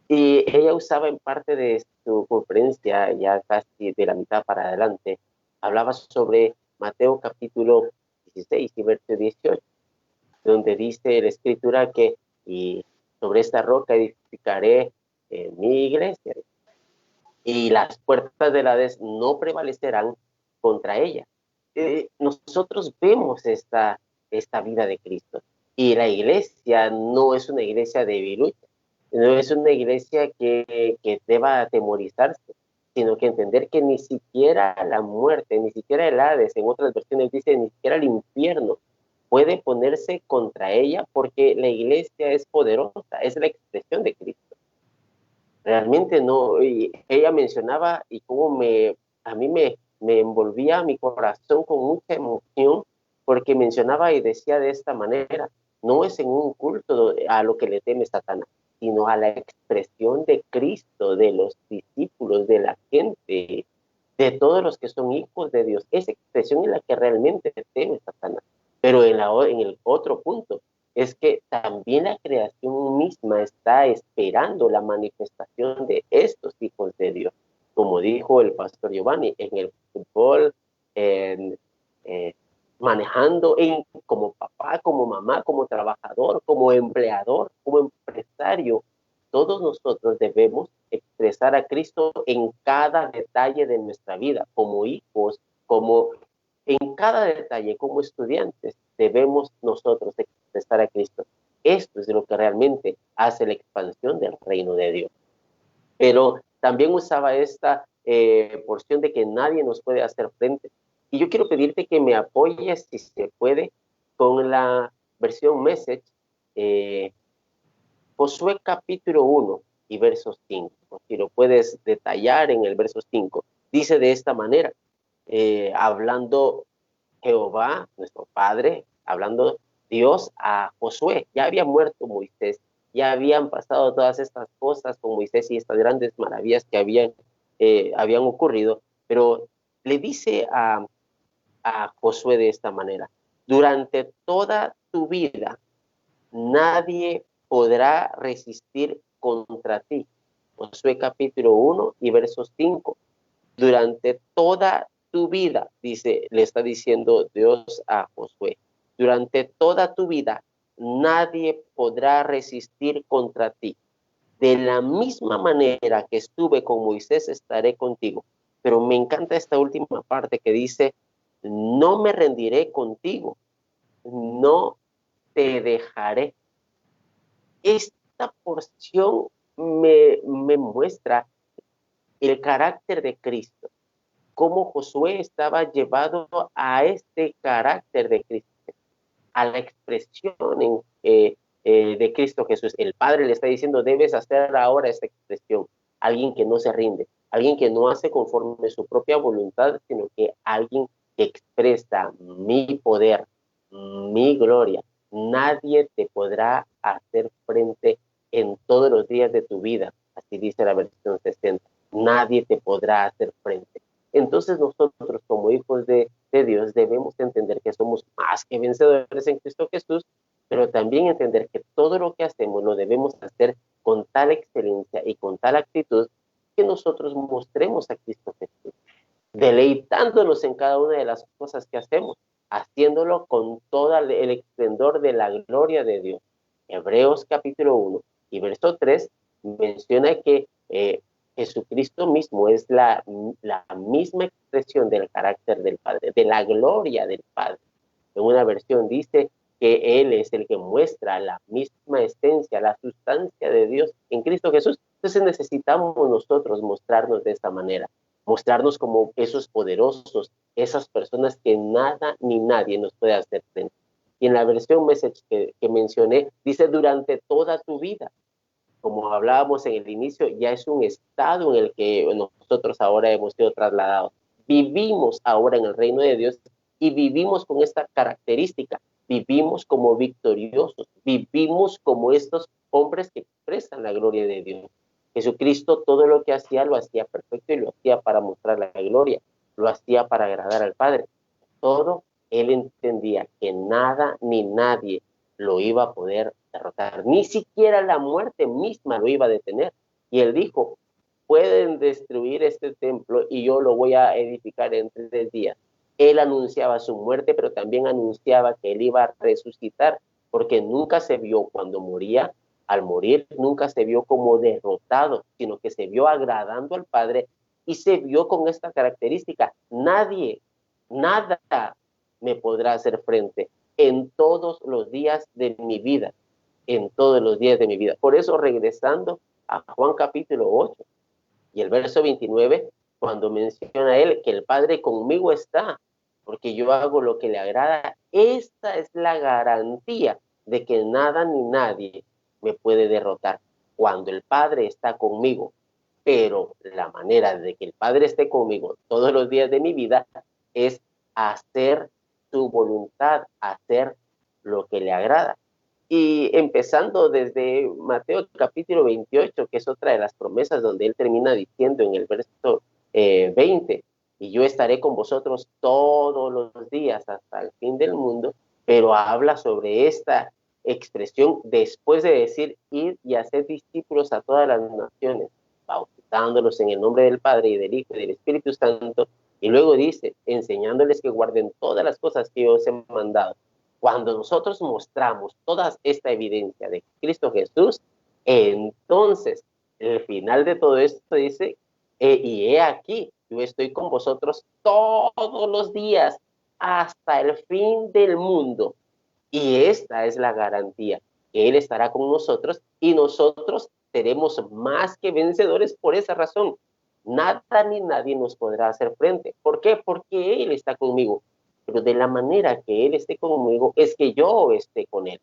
Y ella usaba en parte de su conferencia, ya casi de la mitad para adelante, hablaba sobre Mateo capítulo 16 y verso 18, donde dice la escritura que y sobre esta roca edificaré mi iglesia y las puertas del Hades no prevalecerán contra ella. Nosotros vemos esta vida de Cristo, y la iglesia no es una iglesia debilucha, no es una iglesia que deba atemorizarse, sino que entender que ni siquiera la muerte, ni siquiera el Hades, en otras versiones dice, ni siquiera el infierno puede ponerse contra ella, porque la iglesia es poderosa, es la expresión de Cristo. Realmente no, y ella mencionaba, y como a mí me envolvía mi corazón con mucha emoción, porque mencionaba y decía de esta manera, no es en un culto a lo que le teme Satanás, sino a la expresión de Cristo, de los discípulos, de la gente, de todos los que son hijos de Dios. Esa expresión es la que realmente teme Satanás. Pero en el otro punto, es que también la creación misma está esperando la manifestación de estos hijos de Dios. Como dijo el pastor Giovanni, en el fútbol, en, eh, manejando como papá, como mamá, como trabajador, como empleador, como empresario, todos nosotros debemos expresar a Cristo en cada detalle de nuestra vida, como hijos, como en cada detalle, como estudiantes, debemos nosotros expresar a Cristo. Esto es lo que realmente hace la expansión del reino de Dios. Pero también usaba esta porción de que nadie nos puede hacer frente. Y yo quiero pedirte que me apoyes, si se puede, con la versión Message, eh, Josué capítulo 1 y verso 5. Si lo puedes detallar en el verso 5. Dice de esta manera, hablando Jehová, nuestro Padre, hablando Dios a Josué. Ya había muerto Moisés, ya habían pasado todas estas cosas con Moisés y estas grandes maravillas que habían ocurrido, pero le dice a Josué de esta manera: durante toda tu vida nadie podrá resistir contra ti. Josué capítulo 1 y verso 5. Durante toda tu vida, dice, le está diciendo Dios a Josué, durante toda tu vida nadie podrá resistir contra ti. De la misma manera que estuve con Moisés, estaré contigo. Pero me encanta esta última parte que dice, no me rendiré contigo, no te dejaré. Esta porción me muestra el carácter de Cristo, cómo Josué estaba llevado a este carácter de Cristo, a la expresión de Cristo Jesús. El Padre le está diciendo, debes hacer ahora esta expresión. Alguien que no se rinde, alguien que no hace conforme su propia voluntad, sino que alguien que expresa mi poder, mi gloria. Nadie te podrá hacer frente en todos los días de tu vida. Así dice la versión 60. Nadie te podrá hacer frente. Entonces nosotros como hijos de Dios debemos entender que somos más que vencedores en Cristo Jesús, pero también entender que todo lo que hacemos lo debemos hacer con tal excelencia y con tal actitud que nosotros mostremos a Cristo Jesús, deleitándonos en cada una de las cosas que hacemos, haciéndolo con todo el esplendor de la gloria de Dios. Hebreos capítulo 1 y verso 3 menciona que Jesucristo mismo es la misma expresión del carácter del Padre, de la gloria del Padre. En una versión dice que Él es el que muestra la misma esencia, la sustancia de Dios en Cristo Jesús. Entonces necesitamos nosotros mostrarnos de esta manera, mostrarnos como esos poderosos, esas personas que nada ni nadie nos puede hacer frente. Y en la versión Message que mencioné, dice durante toda tu vida. Como hablábamos en el inicio, ya es un estado en el que nosotros ahora hemos sido trasladados. Vivimos ahora en el reino de Dios y vivimos con esta característica. Vivimos como victoriosos, vivimos como estos hombres que expresan la gloria de Dios. Jesucristo todo lo que hacía lo hacía perfecto y lo hacía para mostrar la gloria, lo hacía para agradar al Padre. Todo Él entendía que nada ni nadie lo iba a poder derrotar, ni siquiera la muerte misma lo iba a detener. Y Él dijo, pueden destruir este templo y yo lo voy a edificar en 3 días. Él anunciaba su muerte, pero también anunciaba que Él iba a resucitar, porque nunca se vio cuando moría, al morir, nunca se vio como derrotado, sino que se vio agradando al Padre y se vio con esta característica. Nadie, nada me podrá hacer frente en todos los días de mi vida, en todos los días de mi vida. Por eso, regresando a Juan capítulo 8 y el verso 29, cuando menciona él que el Padre conmigo está, porque yo hago lo que le agrada, esta es la garantía de que nada ni nadie me puede derrotar. Cuando el Padre está conmigo, pero la manera de que el Padre esté conmigo todos los días de mi vida es hacer su voluntad, hacer lo que le agrada. Y empezando desde Mateo capítulo 28, que es otra de las promesas donde él termina diciendo en el verso 20, y yo estaré con vosotros todos los días hasta el fin del mundo, pero habla sobre esta expresión después de decir ir y hacer discípulos a todas las naciones, bautizándolos en el nombre del Padre y del Hijo y del Espíritu Santo, y luego dice, enseñándoles que guarden todas las cosas que yo os he mandado. Cuando nosotros mostramos toda esta evidencia de Cristo Jesús, entonces el final de todo esto dice, y he aquí, yo estoy con vosotros todos los días hasta el fin del mundo. Y esta es la garantía, que Él estará con nosotros y nosotros seremos más que vencedores por esa razón. Nada ni nadie nos podrá hacer frente. ¿Por qué? Porque Él está conmigo. Pero de la manera que Él esté conmigo es que yo esté con Él,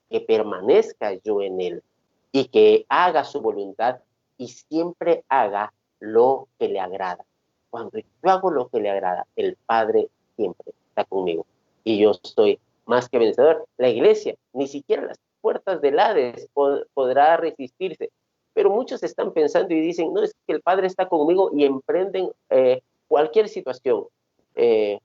que permanezca yo en Él y que haga su voluntad y siempre haga lo que le agrada. Cuando yo hago lo que le agrada, el Padre siempre está conmigo y yo estoy más que vencedor. La iglesia, ni siquiera las puertas del Hades podrá resistirse. Pero muchos están pensando y dicen, no, es que el Padre está conmigo y emprenden cualquier situación,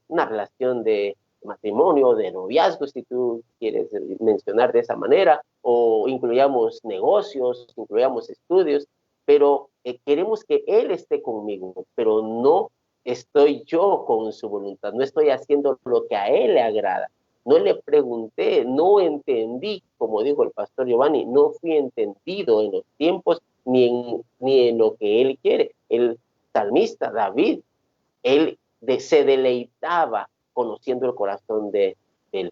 una relación de matrimonio, de noviazgo, si tú quieres mencionar de esa manera, o incluyamos negocios, incluyamos estudios, pero queremos que Él esté conmigo, pero no estoy yo con su voluntad, no estoy haciendo lo que a Él le agrada. No le pregunté, no entendí, como dijo el pastor Giovanni, no fui entendido en los tiempos ni en lo que Él quiere. El salmista David, él se deleitaba conociendo el corazón del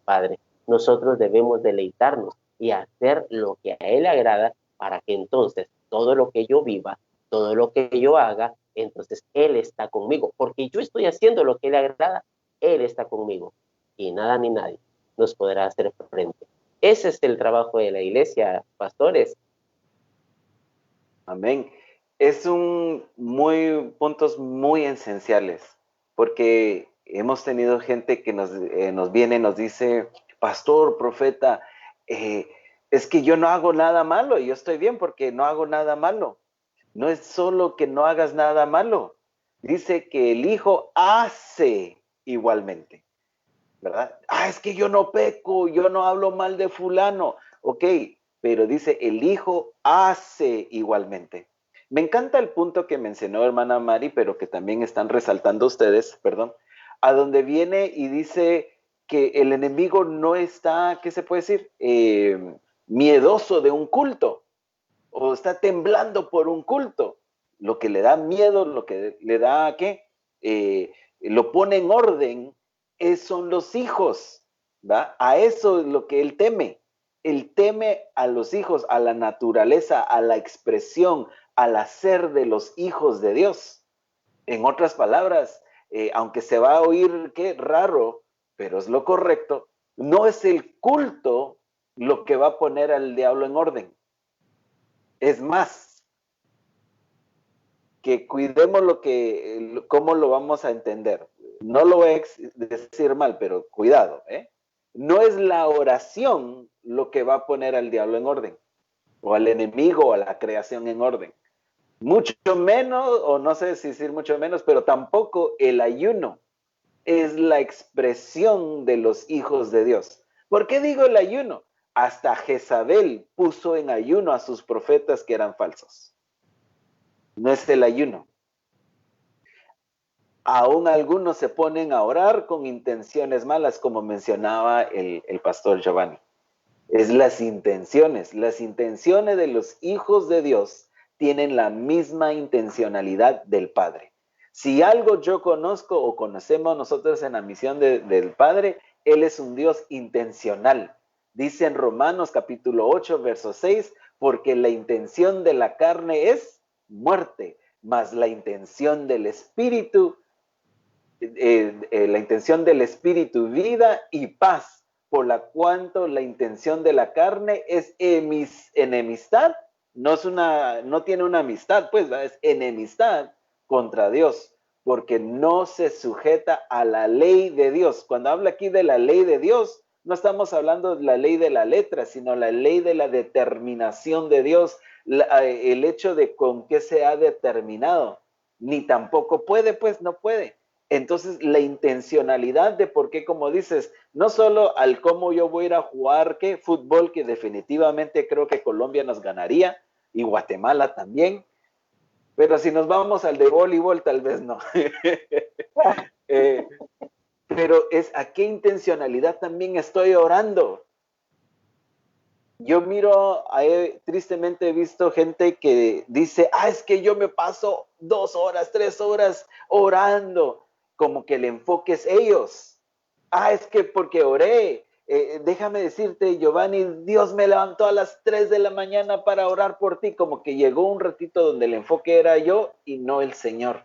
Padre. Nosotros debemos deleitarnos y hacer lo que a Él le agrada para que entonces todo lo que yo viva, todo lo que yo haga, entonces Él está conmigo. Porque yo estoy haciendo lo que le agrada, Él está conmigo. Y nada ni nadie nos podrá hacer frente. Ese es el trabajo de la iglesia, pastores. Amén. Es puntos muy esenciales, porque hemos tenido gente que nos viene y nos dice, pastor, profeta, es que yo no hago nada malo, y yo estoy bien porque no hago nada malo. No es solo que no hagas nada malo, dice que el Hijo hace igualmente, ¿verdad? Es que yo no peco, yo no hablo mal de fulano, ok, pero dice el Hijo hace igualmente. Me encanta el punto que mencionó hermana Mari, pero que también están resaltando ustedes, perdón, a donde viene y dice que el enemigo no está, ¿qué se puede decir? Miedoso de un culto, o está temblando por un culto. Lo que le da miedo, lo que le da, ¿qué? Lo pone en orden, son los hijos, ¿va? A eso es lo que él teme. Él teme a los hijos, a la naturaleza, a la expresión, al hacer de los hijos de Dios. En otras palabras, aunque se va a oír qué raro, pero es lo correcto, no es el culto lo que va a poner al diablo en orden. Es más, que cuidemos cómo lo vamos a entender. No lo voy a decir mal, pero cuidado, ¿eh? No es la oración lo que va a poner al diablo en orden, o al enemigo, o a la creación en orden. Mucho menos, o no sé si decir mucho menos, pero tampoco el ayuno es la expresión de los hijos de Dios. ¿Por qué digo el ayuno? Hasta Jezabel puso en ayuno a sus profetas que eran falsos. No es el ayuno. Aún algunos se ponen a orar con intenciones malas, como mencionaba el pastor Giovanni. Es las intenciones. Las intenciones de los hijos de Dios tienen la misma intencionalidad del Padre. Si algo yo conozco o conocemos nosotros en la misión del Padre, Él es un Dios intencional. Dice en Romanos capítulo 8, verso 6, porque la intención de la carne es muerte, mas la intención del Espíritu, vida y paz, por la cuanto la intención de la carne es enemistad, no tiene una amistad, pues, es enemistad contra Dios, porque no se sujeta a la ley de Dios. Cuando habla aquí de la ley de Dios, no estamos hablando de la ley de la letra, sino la ley de la determinación de Dios, el hecho de con qué se ha determinado. Ni tampoco puede, pues no puede. Entonces, la intencionalidad de por qué, como dices, no solo al cómo yo voy a ir a jugar, ¿qué? Fútbol, que definitivamente creo que Colombia nos ganaría, y Guatemala también, pero si nos vamos al de voleibol, tal vez no. eh, pero es a qué intencionalidad también estoy orando. Yo miro, tristemente he visto gente que dice, es que yo me paso 2 horas, 3 horas orando, como que el enfoque es ellos. Es que porque oré. Déjame decirte, Giovanni, Dios me levantó a las 3 de la mañana para orar por ti, como que llegó un ratito donde el enfoque era yo y no el Señor.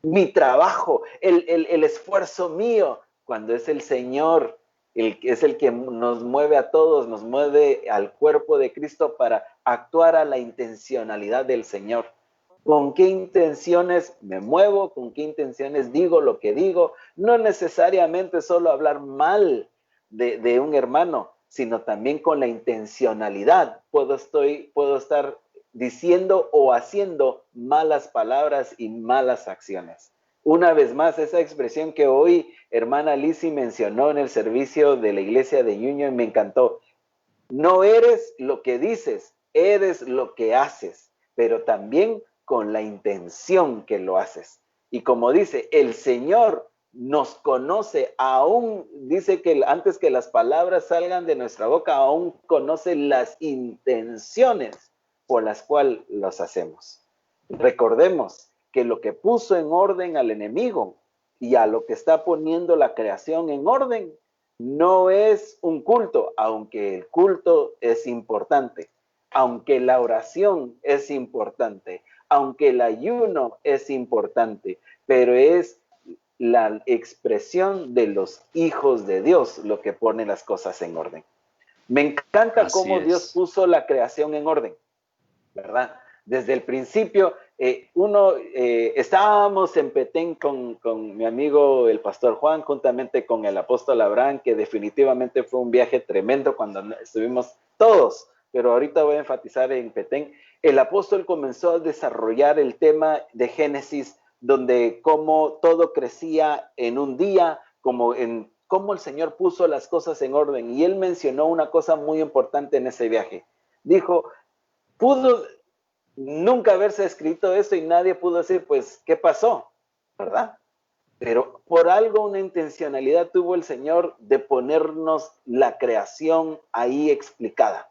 Mi trabajo, el esfuerzo mío, cuando es el Señor, es el que nos mueve a todos, nos mueve al cuerpo de Cristo para actuar a la intencionalidad del Señor. ¿Con qué intenciones me muevo? ¿Con qué intenciones digo lo que digo? No necesariamente solo hablar mal de un hermano, sino también con la intencionalidad. Puedo estar diciendo o haciendo malas palabras y malas acciones. Una vez más, esa expresión que hoy hermana Lizzie mencionó en el servicio de la iglesia de Union me encantó. No eres lo que dices, eres lo que haces, pero también con la intención que lo haces. Y como dice, el Señor nos conoce, aún dice que antes que las palabras salgan de nuestra boca, aún conoce las intenciones por las cuales los hacemos. Recordemos que lo que puso en orden al enemigo y a lo que está poniendo la creación en orden no es un culto, aunque el culto es importante, aunque la oración es importante, aunque el ayuno es importante, pero es la expresión de los hijos de Dios lo que pone las cosas en orden. Me encanta cómo Dios puso la creación en orden, ¿verdad? Desde el principio, estábamos en Petén con mi amigo el pastor Juan, juntamente con el apóstol Abraham, que definitivamente fue un viaje tremendo cuando estuvimos todos, pero ahorita voy a enfatizar en Petén. El apóstol comenzó a desarrollar el tema de Génesis, donde cómo todo crecía en un día, cómo el Señor puso las cosas en orden. Y él mencionó una cosa muy importante en ese viaje. Dijo, pudo nunca haberse escrito eso y nadie pudo decir, pues, ¿qué pasó? ¿Verdad? Pero por algo una intencionalidad tuvo el Señor de ponernos la creación ahí explicada,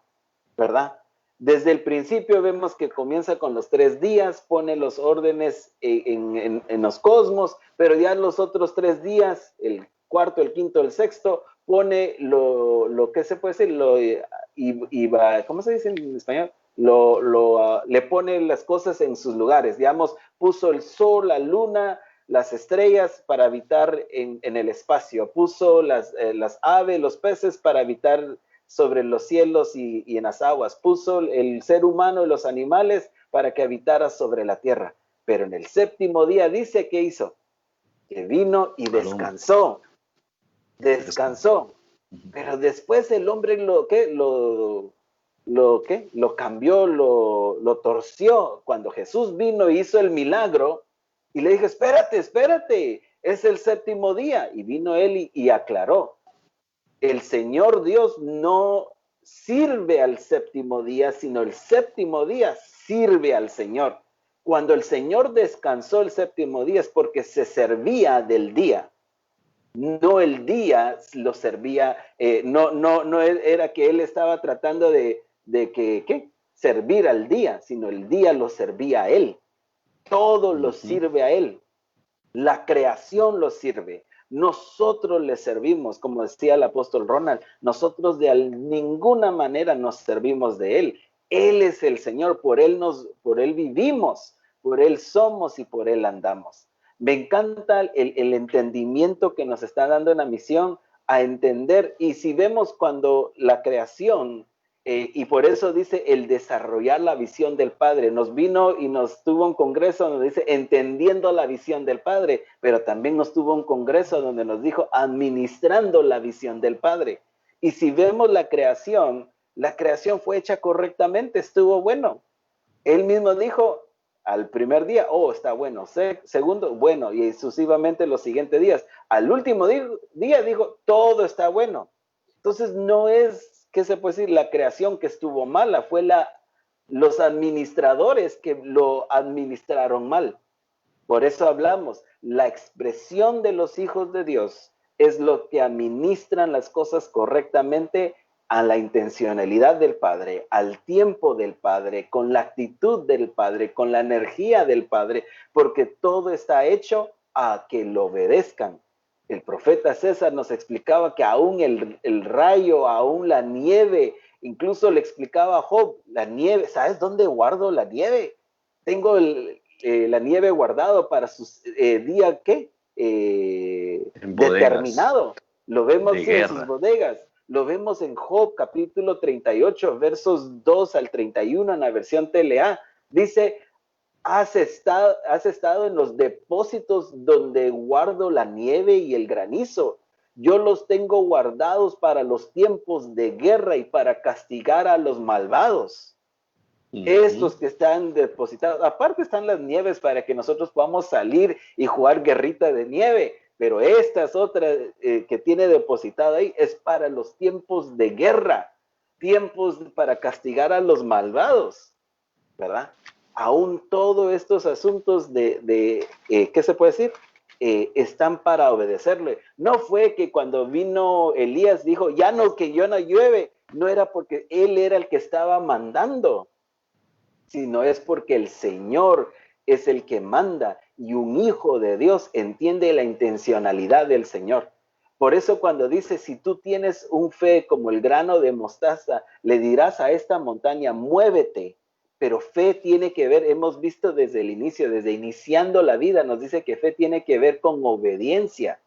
¿verdad? Desde el principio vemos que comienza con los 3 días, pone los órdenes en los cosmos, pero ya los otros 3 días, el cuarto, el quinto, el sexto, pone lo que se puede decir, ¿cómo se dice en español? Le pone las cosas en sus lugares, digamos, puso el sol, la luna, las estrellas para habitar en el espacio, puso las aves, los peces para habitar sobre los cielos y en las aguas, puso el ser humano y los animales para que habitara sobre la tierra, pero en el 7º día dice que hizo, que vino y descansó, pero después el hombre lo cambió, lo torció. Cuando Jesús vino y hizo el milagro y le dijo, espérate, es el 7º día, y vino él y aclaró, el Señor Dios no sirve al 7º día, sino el 7º día sirve al Señor. Cuando el Señor descansó el 7º día es porque se servía del día. No el día lo servía, no era que él estaba tratando de servir al día, sino el día lo servía a él. Todo lo sirve a él. La creación lo sirve. Nosotros le servimos, como decía el apóstol Ronald, nosotros de ninguna manera nos servimos de él. Él es el Señor, por él vivimos, por él somos y por él andamos. Me encanta el entendimiento que nos está dando en la misión a entender, y si vemos cuando la creación, y por eso dice el desarrollar la visión del Padre, nos vino y nos tuvo un congreso donde dice entendiendo la visión del Padre, pero también nos tuvo un congreso donde nos dijo administrando la visión del Padre. Y si vemos la creación fue hecha correctamente, estuvo bueno. Él mismo dijo, Al primer día, oh, está bueno. Segundo, bueno, y sucesivamente los siguientes días. Al último día dijo, todo está bueno. Entonces no es, ¿qué se puede decir? La creación que estuvo mala, fue los administradores que lo administraron mal. Por eso hablamos, la expresión de los hijos de Dios es lo que administran las cosas correctamente a la intencionalidad del Padre, al tiempo del Padre, con la actitud del Padre, con la energía del Padre, porque todo está hecho a que lo obedezcan. El profeta César nos explicaba que aún el rayo, aún la nieve, incluso le explicaba a Job, la nieve, ¿sabes dónde guardo la nieve? Tengo la nieve guardado para sus día, ¿qué? En Determinado. Lo vemos de en sus guerra. bodegas. Lo vemos en Job, capítulo 38, versos 2 al 31, en la versión TLA. Dice, has estado en los depósitos donde guardo la nieve y el granizo. Yo los tengo guardados para los tiempos de guerra y para castigar a los malvados. Estos que están depositados, aparte están las nieves para que nosotros podamos salir y jugar guerrita de nieve, pero estas otras que tiene depositado ahí es para los tiempos de guerra, tiempos para castigar a los malvados, ¿verdad? Aún todos estos asuntos ¿qué se puede decir? Están para obedecerle. No fue que cuando vino Elías dijo, ya no, que yo no llueve, no era porque él era el que estaba mandando, sino es porque el Señor es el que manda y un hijo de Dios entiende la intencionalidad del Señor. Por eso cuando dice, si tú tienes un fe como el grano de mostaza, le dirás a esta montaña, muévete. Pero fe tiene que ver, hemos visto desde el inicio, desde iniciando la vida, nos dice que fe tiene que ver con obediencia.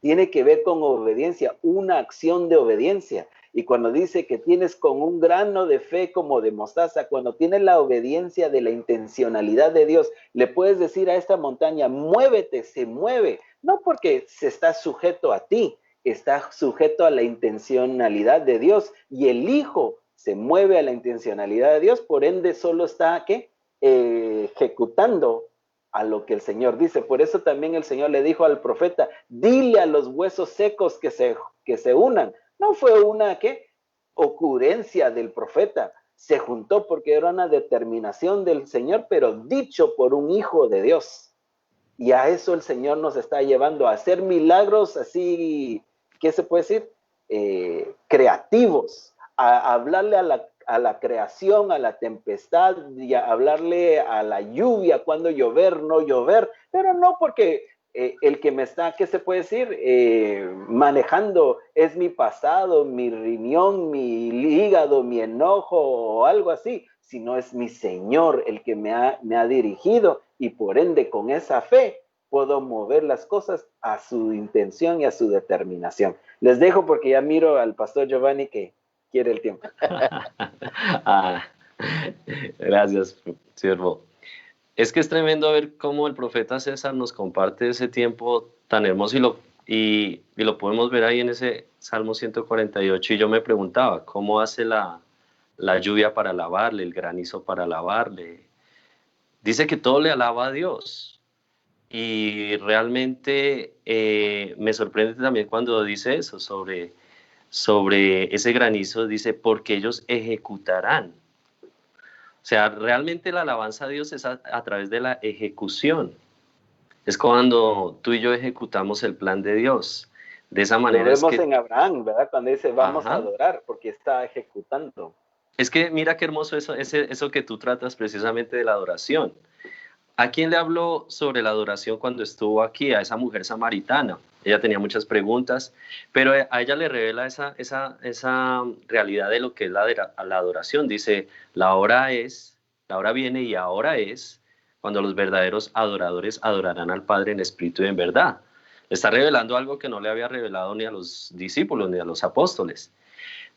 Tiene que ver con obediencia, una acción de obediencia. Y cuando dice que tienes con un grano de fe como de mostaza, cuando tienes la obediencia de la intencionalidad de Dios, le puedes decir a esta montaña, muévete, se mueve. No porque se está sujeto a ti, está sujeto a la intencionalidad de Dios. Y el Hijo se mueve a la intencionalidad de Dios, por ende solo está, ¿qué? Ejecutando a lo que el Señor dice. Por eso también el Señor le dijo al profeta, dile a los huesos secos que se unan. No fue una ocurrencia del profeta, se juntó porque era una determinación del Señor, pero dicho por un hijo de Dios. Y a eso el Señor nos está llevando, a hacer milagros así, ¿qué se puede decir? Creativos, a hablarle a la creación, a la tempestad, y a hablarle a la lluvia, cuando llover, no llover, pero no porque el que me está, ¿qué se puede decir? Manejando es mi pasado, mi riñón, mi hígado, mi enojo o algo así, sino es mi Señor el que me ha dirigido y por ende con esa fe puedo mover las cosas a su intención y a su determinación. Les dejo porque ya miro al pastor Giovanni que quiere el tiempo. Gracias, siervo. Es que es tremendo ver cómo el profeta César nos comparte ese tiempo tan hermoso y lo podemos ver ahí en ese Salmo 148. Y yo me preguntaba, ¿cómo hace la lluvia para alabarle, el granizo para alabarle? Dice que todo le alaba a Dios. Y realmente me sorprende también cuando dice eso sobre ese granizo, dice, porque ellos ejecutarán. O sea, realmente la alabanza a Dios es a través de la ejecución. Es cuando tú y yo ejecutamos el plan de Dios. De esa manera Lo vemos es que... en Abraham, ¿verdad? Cuando dice, vamos Ajá. a adorar, porque está ejecutando. Es que mira qué hermoso eso que tú tratas precisamente de la adoración. ¿A quién le habló sobre la adoración cuando estuvo aquí? A esa mujer samaritana. Ella tenía muchas preguntas, pero a ella le revela esa realidad de lo que es la adoración. Dice, la hora viene y ahora es cuando los verdaderos adoradores adorarán al Padre en espíritu y en verdad. Le está revelando algo que no le había revelado ni a los discípulos ni a los apóstoles.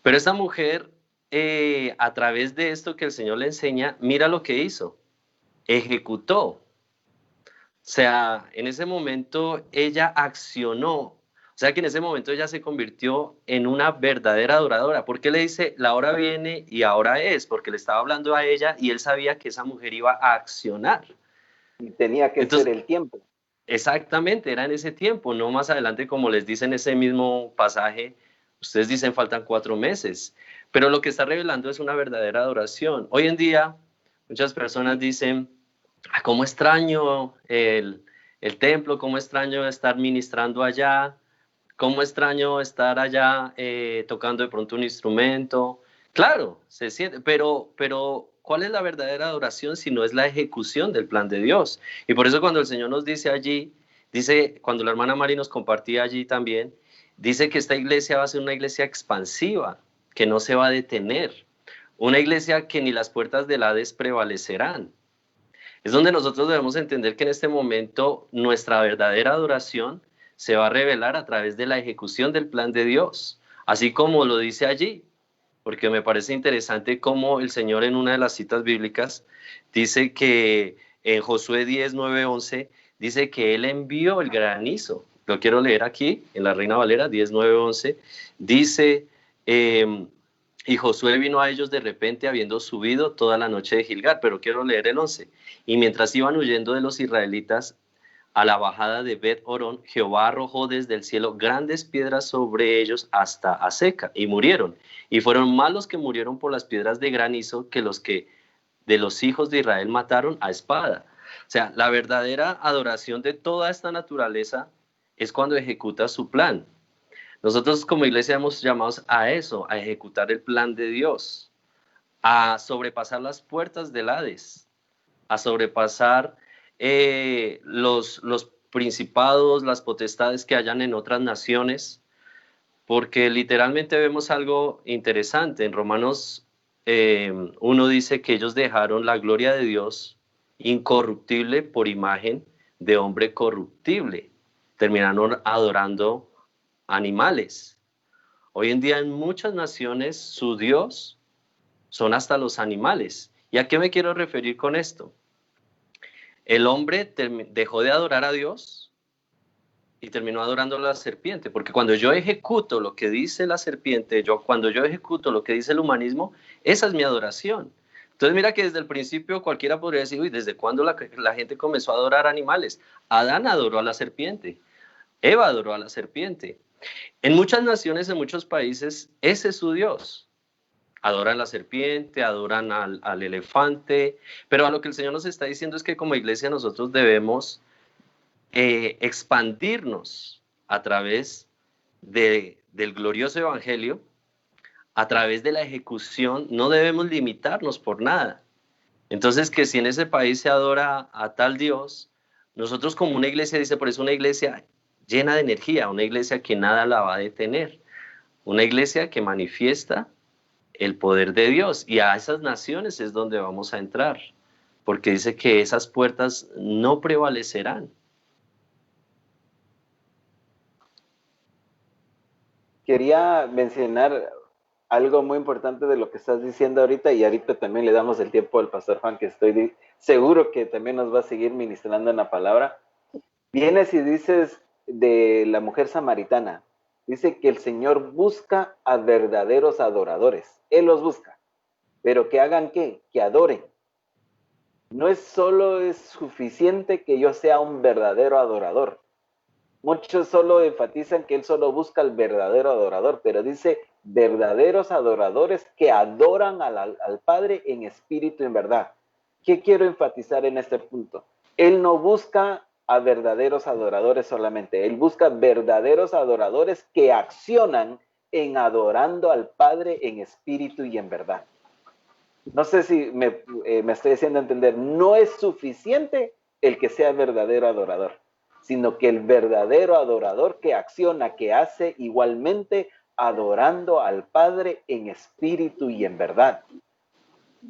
Pero esta mujer, a través de esto que el Señor le enseña, mira lo que hizo. Ejecutó. O sea, en ese momento ella accionó. O O sea que en ese momento ella se convirtió en una verdadera adoradora. ¿Por qué le dice, la hora viene y ahora es? Porque le estaba hablando a ella y él sabía que esa mujer iba a accionar. Y tenía que ser Entonces, el tiempo. exactamente, era en ese tiempo, no más adelante como les dice en ese mismo pasaje, ustedes dicen faltan 4 meses, pero lo que está revelando es una verdadera adoración. Hoy en día muchas personas dicen, cómo extraño el templo, cómo extraño estar ministrando allá, cómo extraño estar allá tocando de pronto un instrumento. Claro, se siente, pero ¿cuál es la verdadera adoración si no es la ejecución del plan de Dios? Y por eso cuando el Señor nos dice allí, dice, cuando la hermana Mari nos compartía allí también, dice que esta iglesia va a ser una iglesia expansiva, que no se va a detener, una iglesia que ni las puertas del Hades prevalecerán. Es donde nosotros debemos entender que en este momento nuestra verdadera adoración se va a revelar a través de la ejecución del plan de Dios, así como lo dice allí, porque me parece interesante cómo el Señor en una de las citas bíblicas dice que en Josué 10, 9, 11, dice que Él envió el granizo. Lo quiero leer aquí, en la Reina Valera 10, 9, 11, dice... y Josué vino a ellos de repente habiendo subido toda la noche de Gilgal, pero quiero leer el 11. Y mientras iban huyendo de los israelitas a la bajada de Bet Orón, Jehová arrojó desde el cielo grandes piedras sobre ellos hasta Aseca, y murieron. Y fueron más los que murieron por las piedras de granizo que los que de los hijos de Israel mataron a espada. O sea, la verdadera adoración de toda esta naturaleza es cuando ejecuta su plan. Nosotros como iglesia hemos llamados a eso, a ejecutar el plan de Dios, a sobrepasar las puertas del Hades, a sobrepasar los principados, las potestades que hayan en otras naciones, porque literalmente vemos algo interesante. En Romanos 1 dice que ellos dejaron la gloria de Dios incorruptible por imagen de hombre corruptible. Terminaron adorando animales. Hoy en día en muchas naciones su Dios son hasta los animales. ¿Y a qué me quiero referir con esto? El hombre dejó de adorar a Dios y terminó adorando a la serpiente, porque cuando yo ejecuto lo que dice la serpiente, cuando yo ejecuto lo que dice el humanismo, esa es mi adoración. Entonces mira que desde el principio cualquiera podría decir, uy, ¿desde cuándo la gente comenzó a adorar animales? Adán adoró a la serpiente, Eva adoró a la serpiente. En muchas naciones, en muchos países, ese es su Dios. Adoran a la serpiente, adoran al elefante, pero a lo que el Señor nos está diciendo es que como iglesia nosotros debemos expandirnos a través del glorioso evangelio, a través de la ejecución, no debemos limitarnos por nada. Entonces, que si en ese país se adora a tal Dios, nosotros como una iglesia, dice, por eso una iglesia llena de energía, una iglesia que nada la va a detener, una iglesia que manifiesta el poder de Dios, y a esas naciones es donde vamos a entrar, porque dice que esas puertas no prevalecerán. Quería mencionar algo muy importante de lo que estás diciendo ahorita, y ahorita también le damos el tiempo al pastor Juan, que estoy seguro que también nos va a seguir ministrando en la palabra. Vienes y dices de la mujer samaritana, dice que el Señor busca a verdaderos adoradores. Él los busca, pero que hagan ¿qué? Que adoren. No es solo es suficiente que yo sea un verdadero adorador. Muchos solo enfatizan que Él solo busca al verdadero adorador, pero dice verdaderos adoradores que adoran al Padre en espíritu y en verdad. ¿Qué quiero enfatizar en este punto? Él no busca a verdaderos adoradores solamente, Él busca verdaderos adoradores que accionan en adorando al Padre en espíritu y en verdad. No sé si me estoy haciendo entender, no es suficiente el que sea verdadero adorador, sino que el verdadero adorador que acciona, que hace igualmente adorando al Padre en espíritu y en verdad.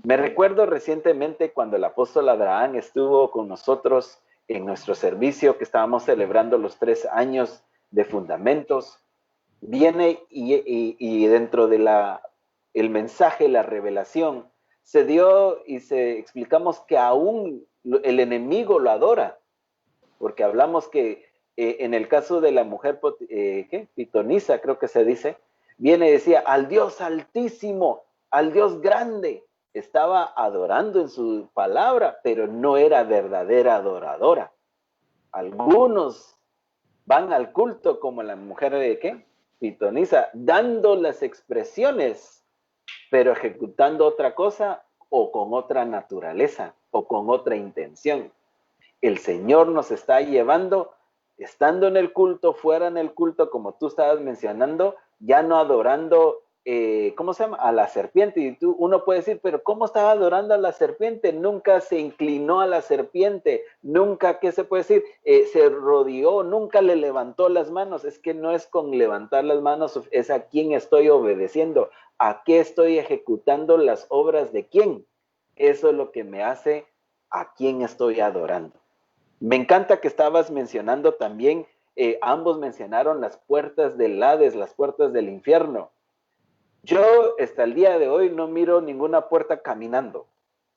Me recuerdo recientemente cuando el apóstol Abraham estuvo con nosotros en nuestro servicio, que estábamos celebrando los 3 años de fundamentos. Viene y dentro de el mensaje, la revelación, se dio y explicamos que aún el enemigo lo adora, porque hablamos que en el caso de la mujer pitonisa, creo que se dice, viene y decía, al Dios altísimo, al Dios grande. Estaba adorando en su palabra, pero no era verdadera adoradora. Algunos van al culto como la mujer pitonisa, dando las expresiones, pero ejecutando otra cosa o con otra naturaleza o con otra intención. El Señor nos está llevando, estando en el culto, fuera en el culto, como tú estabas mencionando, ya no adorando, ¿cómo se llama? A la serpiente. Y uno puede decir, pero ¿cómo estaba adorando a la serpiente? Nunca se inclinó a la serpiente, nunca, ¿qué se puede decir? Se rodeó, nunca le levantó las manos. Es que no es con levantar las manos, es a quién estoy obedeciendo, a qué estoy ejecutando las obras de quién. Eso es lo que me hace a quién estoy adorando. Me encanta que estabas mencionando también, ambos mencionaron las puertas del Hades, las puertas del infierno. Yo hasta el día de hoy no miro ninguna puerta caminando,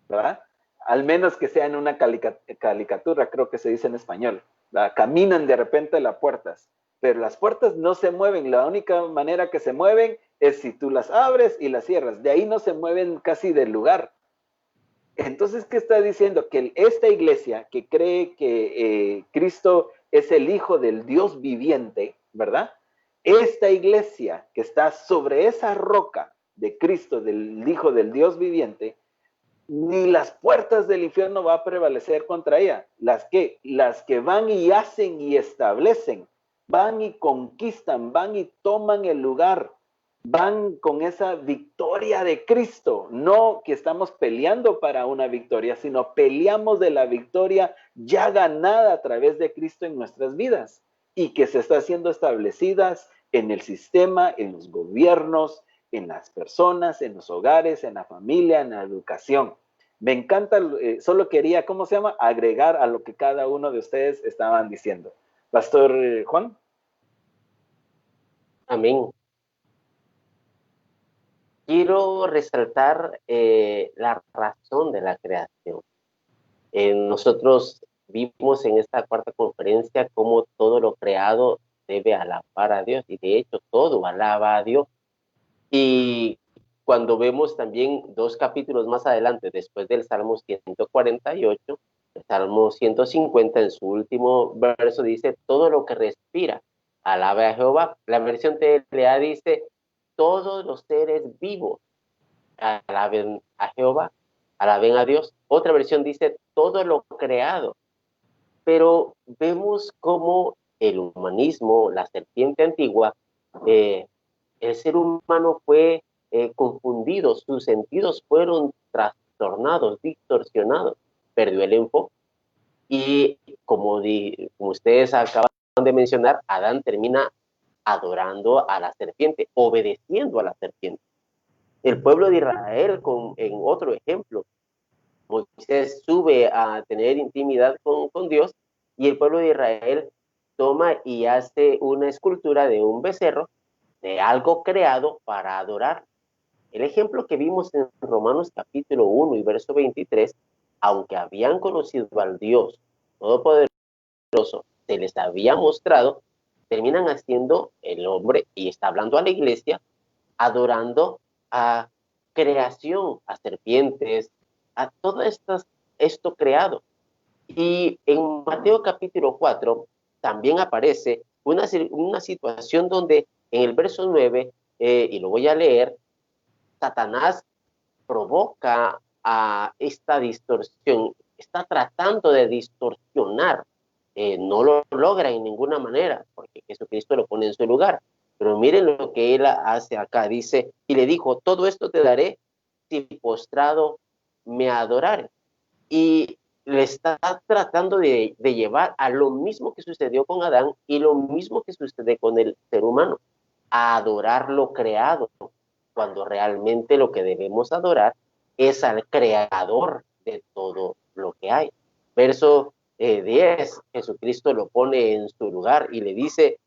¿verdad? Al menos que sea en una caricatura, creo que se dice en español, ¿verdad? Caminan de repente las puertas, pero las puertas no se mueven. La única manera que se mueven es si tú las abres y las cierras. De ahí no se mueven casi del lugar. Entonces, ¿qué está diciendo? Que esta iglesia que cree que Cristo es el Hijo del Dios viviente, ¿verdad? Esta iglesia que está sobre esa roca de Cristo, del Hijo del Dios viviente, ni las puertas del infierno va a prevalecer contra ella. Las que van y hacen y establecen, van y conquistan, van y toman el lugar, van con esa victoria de Cristo. No que estamos peleando para una victoria, sino peleamos de la victoria ya ganada a través de Cristo en nuestras vidas y que se está siendo establecidas en el sistema, en los gobiernos, en las personas, en los hogares, en la familia, en la educación. Me encanta, solo quería, ¿cómo se llama? Agregar a lo que cada uno de ustedes estaban diciendo. Pastor Juan. Amén. Quiero resaltar la razón de la creación. Nosotros vimos en esta cuarta conferencia cómo todo lo creado debe alabar a Dios, y de hecho todo alaba a Dios. Y cuando vemos también 2 capítulos más adelante, después del Salmo 148, el Salmo 150, en su último verso dice, todo lo que respira, alabe a Jehová. La versión TLA dice, todos los seres vivos alaben a Jehová, alaben a Dios. Otra versión dice, todo lo creado. Pero vemos cómo el humanismo, la serpiente antigua, el ser humano fue confundido, sus sentidos fueron trastornados, distorsionados, perdió el enfoque. Y como ustedes acaban de mencionar, Adán termina adorando a la serpiente, obedeciendo a la serpiente. El pueblo de Israel, en otro ejemplo, Moisés sube a tener intimidad con Dios, y el pueblo de Israel toma y hace una escultura de un becerro, de algo creado para adorar. El ejemplo que vimos en Romanos capítulo 1 y verso 23, aunque habían conocido al Dios Todopoderoso, se les había mostrado, terminan haciendo el hombre, y está hablando a la iglesia, adorando a creación, a serpientes, a todo esto creado. Y en Mateo capítulo 4 también aparece una situación donde en el verso 9, y lo voy a leer, Satanás provoca a esta distorsión, está tratando de distorsionar, no lo logra en ninguna manera, porque Jesucristo lo pone en su lugar. Pero miren lo que él hace acá, dice, y le dijo, todo esto te daré si postrado me adorares. Y le está tratando de llevar a lo mismo que sucedió con Adán y lo mismo que sucede con el ser humano, a adorar lo creado, cuando realmente lo que debemos adorar es al creador de todo lo que hay. Verso 10, Jesucristo lo pone en su lugar y le dice,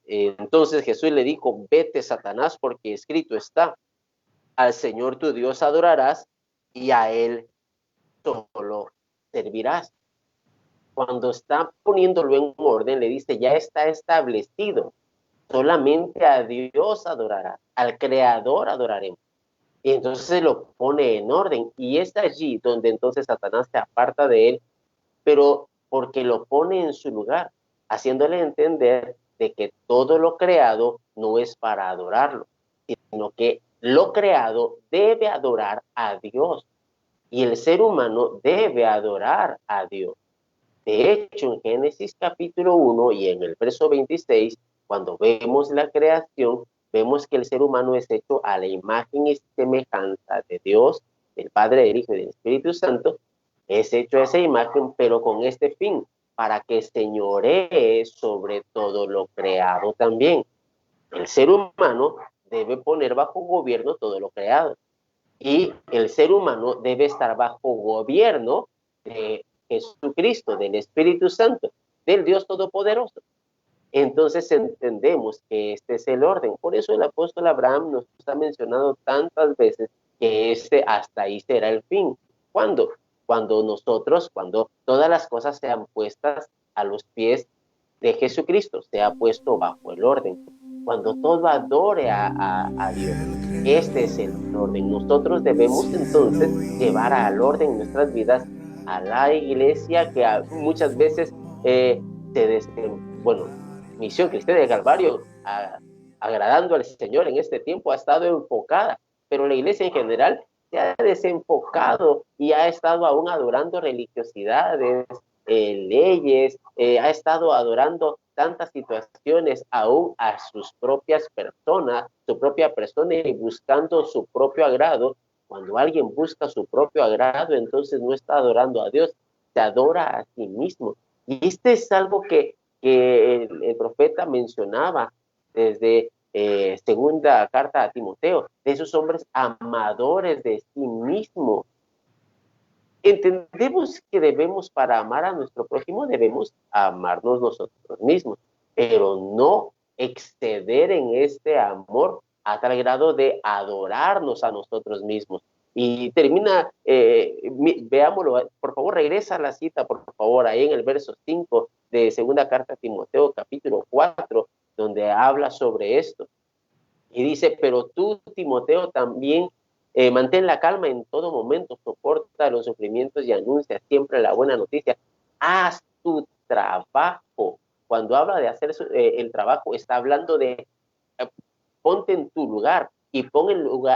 entonces Jesús le dijo, vete Satanás, porque escrito está, al Señor tu Dios adorarás y a él solo servirás. cuando está poniéndolo en orden, le dice, ya está establecido. Solamente a Dios adorarás, al Creador adoraremos. Y entonces se lo pone en orden. Y es allí donde entonces Satanás se aparta de él, pero porque lo pone en su lugar, haciéndole entender de que todo lo creado no es para adorarlo, sino que lo creado debe adorar a Dios. Y el ser humano debe adorar a Dios. De hecho, en Génesis capítulo 1 y en el verso 26, cuando vemos la creación, vemos que el ser humano es hecho a la imagen y semejanza de Dios, del Padre, del Hijo y del Espíritu Santo. Es hecho a esa imagen, pero con este fin, para que señoree sobre todo lo creado también. El ser humano debe poner bajo gobierno todo lo creado. Y el ser humano debe estar bajo gobierno de Jesucristo, del Espíritu Santo, del Dios Todopoderoso. Entonces entendemos que este es el orden. Por eso el apóstol Abraham nos ha mencionado tantas veces que hasta ahí será el fin. ¿Cuándo? Cuando todas las cosas sean puestas a los pies de Jesucristo, sea puesto bajo el orden. Cuando todo adore a Dios. Este es el orden. Nosotros debemos entonces llevar al orden nuestras vidas a la iglesia que muchas veces bueno, Misión Cristiana de Calvario, agradando al Señor en este tiempo, ha estado enfocada, pero la iglesia en general se ha desenfocado y ha estado aún adorando religiosidades, leyes, ha estado adorando tantas situaciones aún a sus propias personas, su propia persona y buscando su propio agrado. Cuando alguien busca su propio agrado, entonces no está adorando a Dios, se adora a sí mismo. Y este es algo que el profeta mencionaba desde segunda carta a Timoteo, de esos hombres amadores de sí mismos. Entendemos que debemos, para amar a nuestro prójimo, debemos amarnos nosotros mismos, pero no exceder en este amor a tal grado de adorarnos a nosotros mismos. Y termina, veámoslo, por favor, regresa a la cita, por favor, ahí en el verso 5 de segunda carta a Timoteo, capítulo 4, donde habla sobre esto. Y dice, pero tú, Timoteo, también mantén la calma en todo momento, soporta los sufrimientos y anuncia siempre la buena noticia. Haz tu trabajo. Cuando habla de hacer el trabajo, está hablando de ponte en tu lugar y pon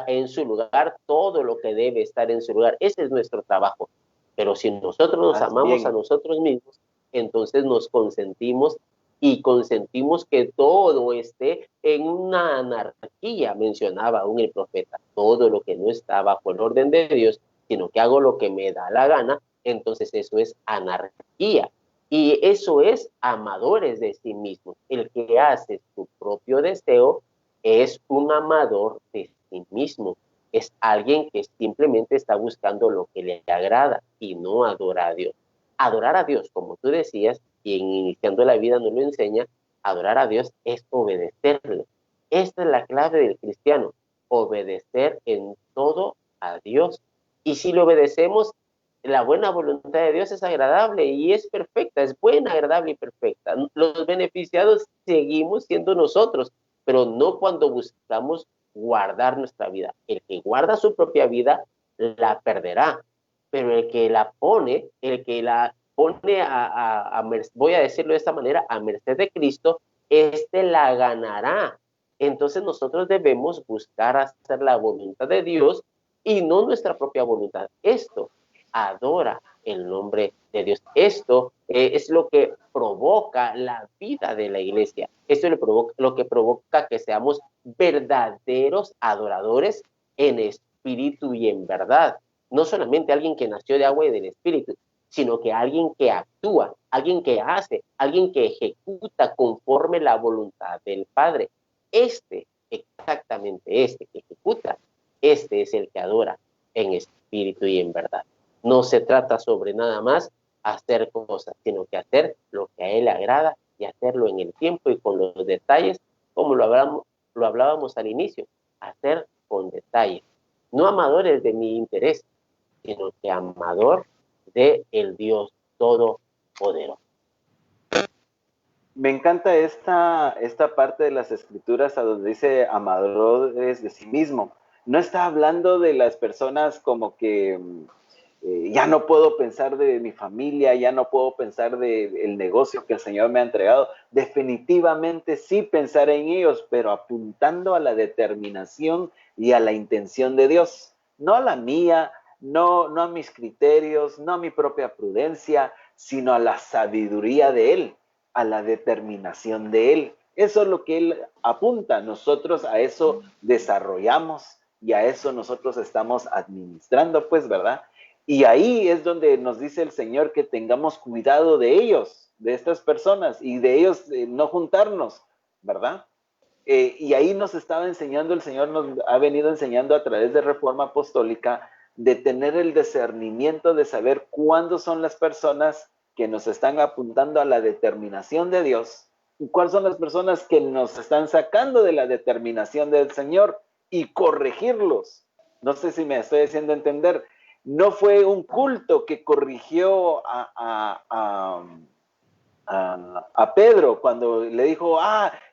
en su lugar todo lo que debe estar en su lugar. Ese es nuestro trabajo. Pero si nosotros nos amamos a nosotros mismos, entonces nos consentimos y consentimos que todo esté en una anarquía, mencionaba aún el profeta. Todo lo que no está bajo el orden de Dios, sino que hago lo que me da la gana, entonces eso es anarquía. Y eso es amadores de sí mismos. El que hace su propio deseo es un amador de sí mismo. Es alguien que simplemente está buscando lo que le agrada y no adora a Dios. Adorar a Dios, como tú decías, y en Iniciando la Vida nos lo enseña, adorar a Dios es obedecerle. Esta es la clave del cristiano, obedecer en todo a Dios. Y si lo obedecemos, la buena voluntad de Dios es agradable y es perfecta, es buena, agradable y perfecta. Los beneficiados seguimos siendo nosotros, pero no cuando buscamos guardar nuestra vida. El que guarda su propia vida la perderá, pero el que la pone voy a decirlo de esta manera, a merced de Cristo, la ganará. Entonces nosotros debemos buscar hacer la voluntad de Dios y no nuestra propia voluntad. Esto adora el nombre de Dios. Esto es lo que provoca la vida de la iglesia. Esto es lo que provoca que seamos verdaderos adoradores en espíritu y en verdad. No solamente alguien que nació de agua y del espíritu, sino que alguien que actúa, alguien que hace, alguien que ejecuta conforme la voluntad del Padre. Exactamente que ejecuta, es el que adora en espíritu y en verdad. No se trata sobre nada más hacer cosas, sino que hacer lo que a Él le agrada y hacerlo en el tiempo y con los detalles, como lo hablábamos al inicio, hacer con detalles. No amadores de mi interés, sino que amador de el Dios Todopoderoso. poderoso. Me encanta esta parte de las escrituras a donde dice amadores de sí mismo. No está hablando de las personas como que ya no puedo pensar de mi familia, ya no puedo pensar del negocio que el Señor me ha entregado. Definitivamente sí pensar en ellos, pero apuntando a la determinación y a la intención de Dios. No a la mía, no a mis criterios, no a mi propia prudencia, sino a la sabiduría de Él, a la determinación de Él. Eso es lo que Él apunta. Nosotros a eso desarrollamos y a eso nosotros estamos administrando, pues, ¿verdad? Y ahí es donde nos dice el Señor que tengamos cuidado de ellos, de estas personas, y de ellos no juntarnos, ¿verdad? Y ahí nos estaba enseñando, el Señor nos ha venido enseñando a través de Reforma Apostólica, de tener el discernimiento de saber cuándo son las personas que nos están apuntando a la determinación de Dios y cuáles son las personas que nos están sacando de la determinación del Señor y corregirlos. No sé si me estoy haciendo entender. No fue un culto que corrigió a Pedro cuando le dijo,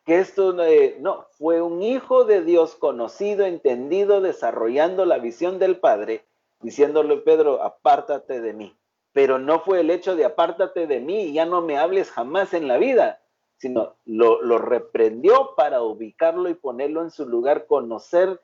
que esto no, fue un hijo de Dios conocido, entendido, desarrollando la visión del Padre, diciéndole, Pedro, apártate de mí. Pero no fue el hecho de apártate de mí y ya no me hables jamás en la vida, sino lo reprendió para ubicarlo y ponerlo en su lugar, conocerlo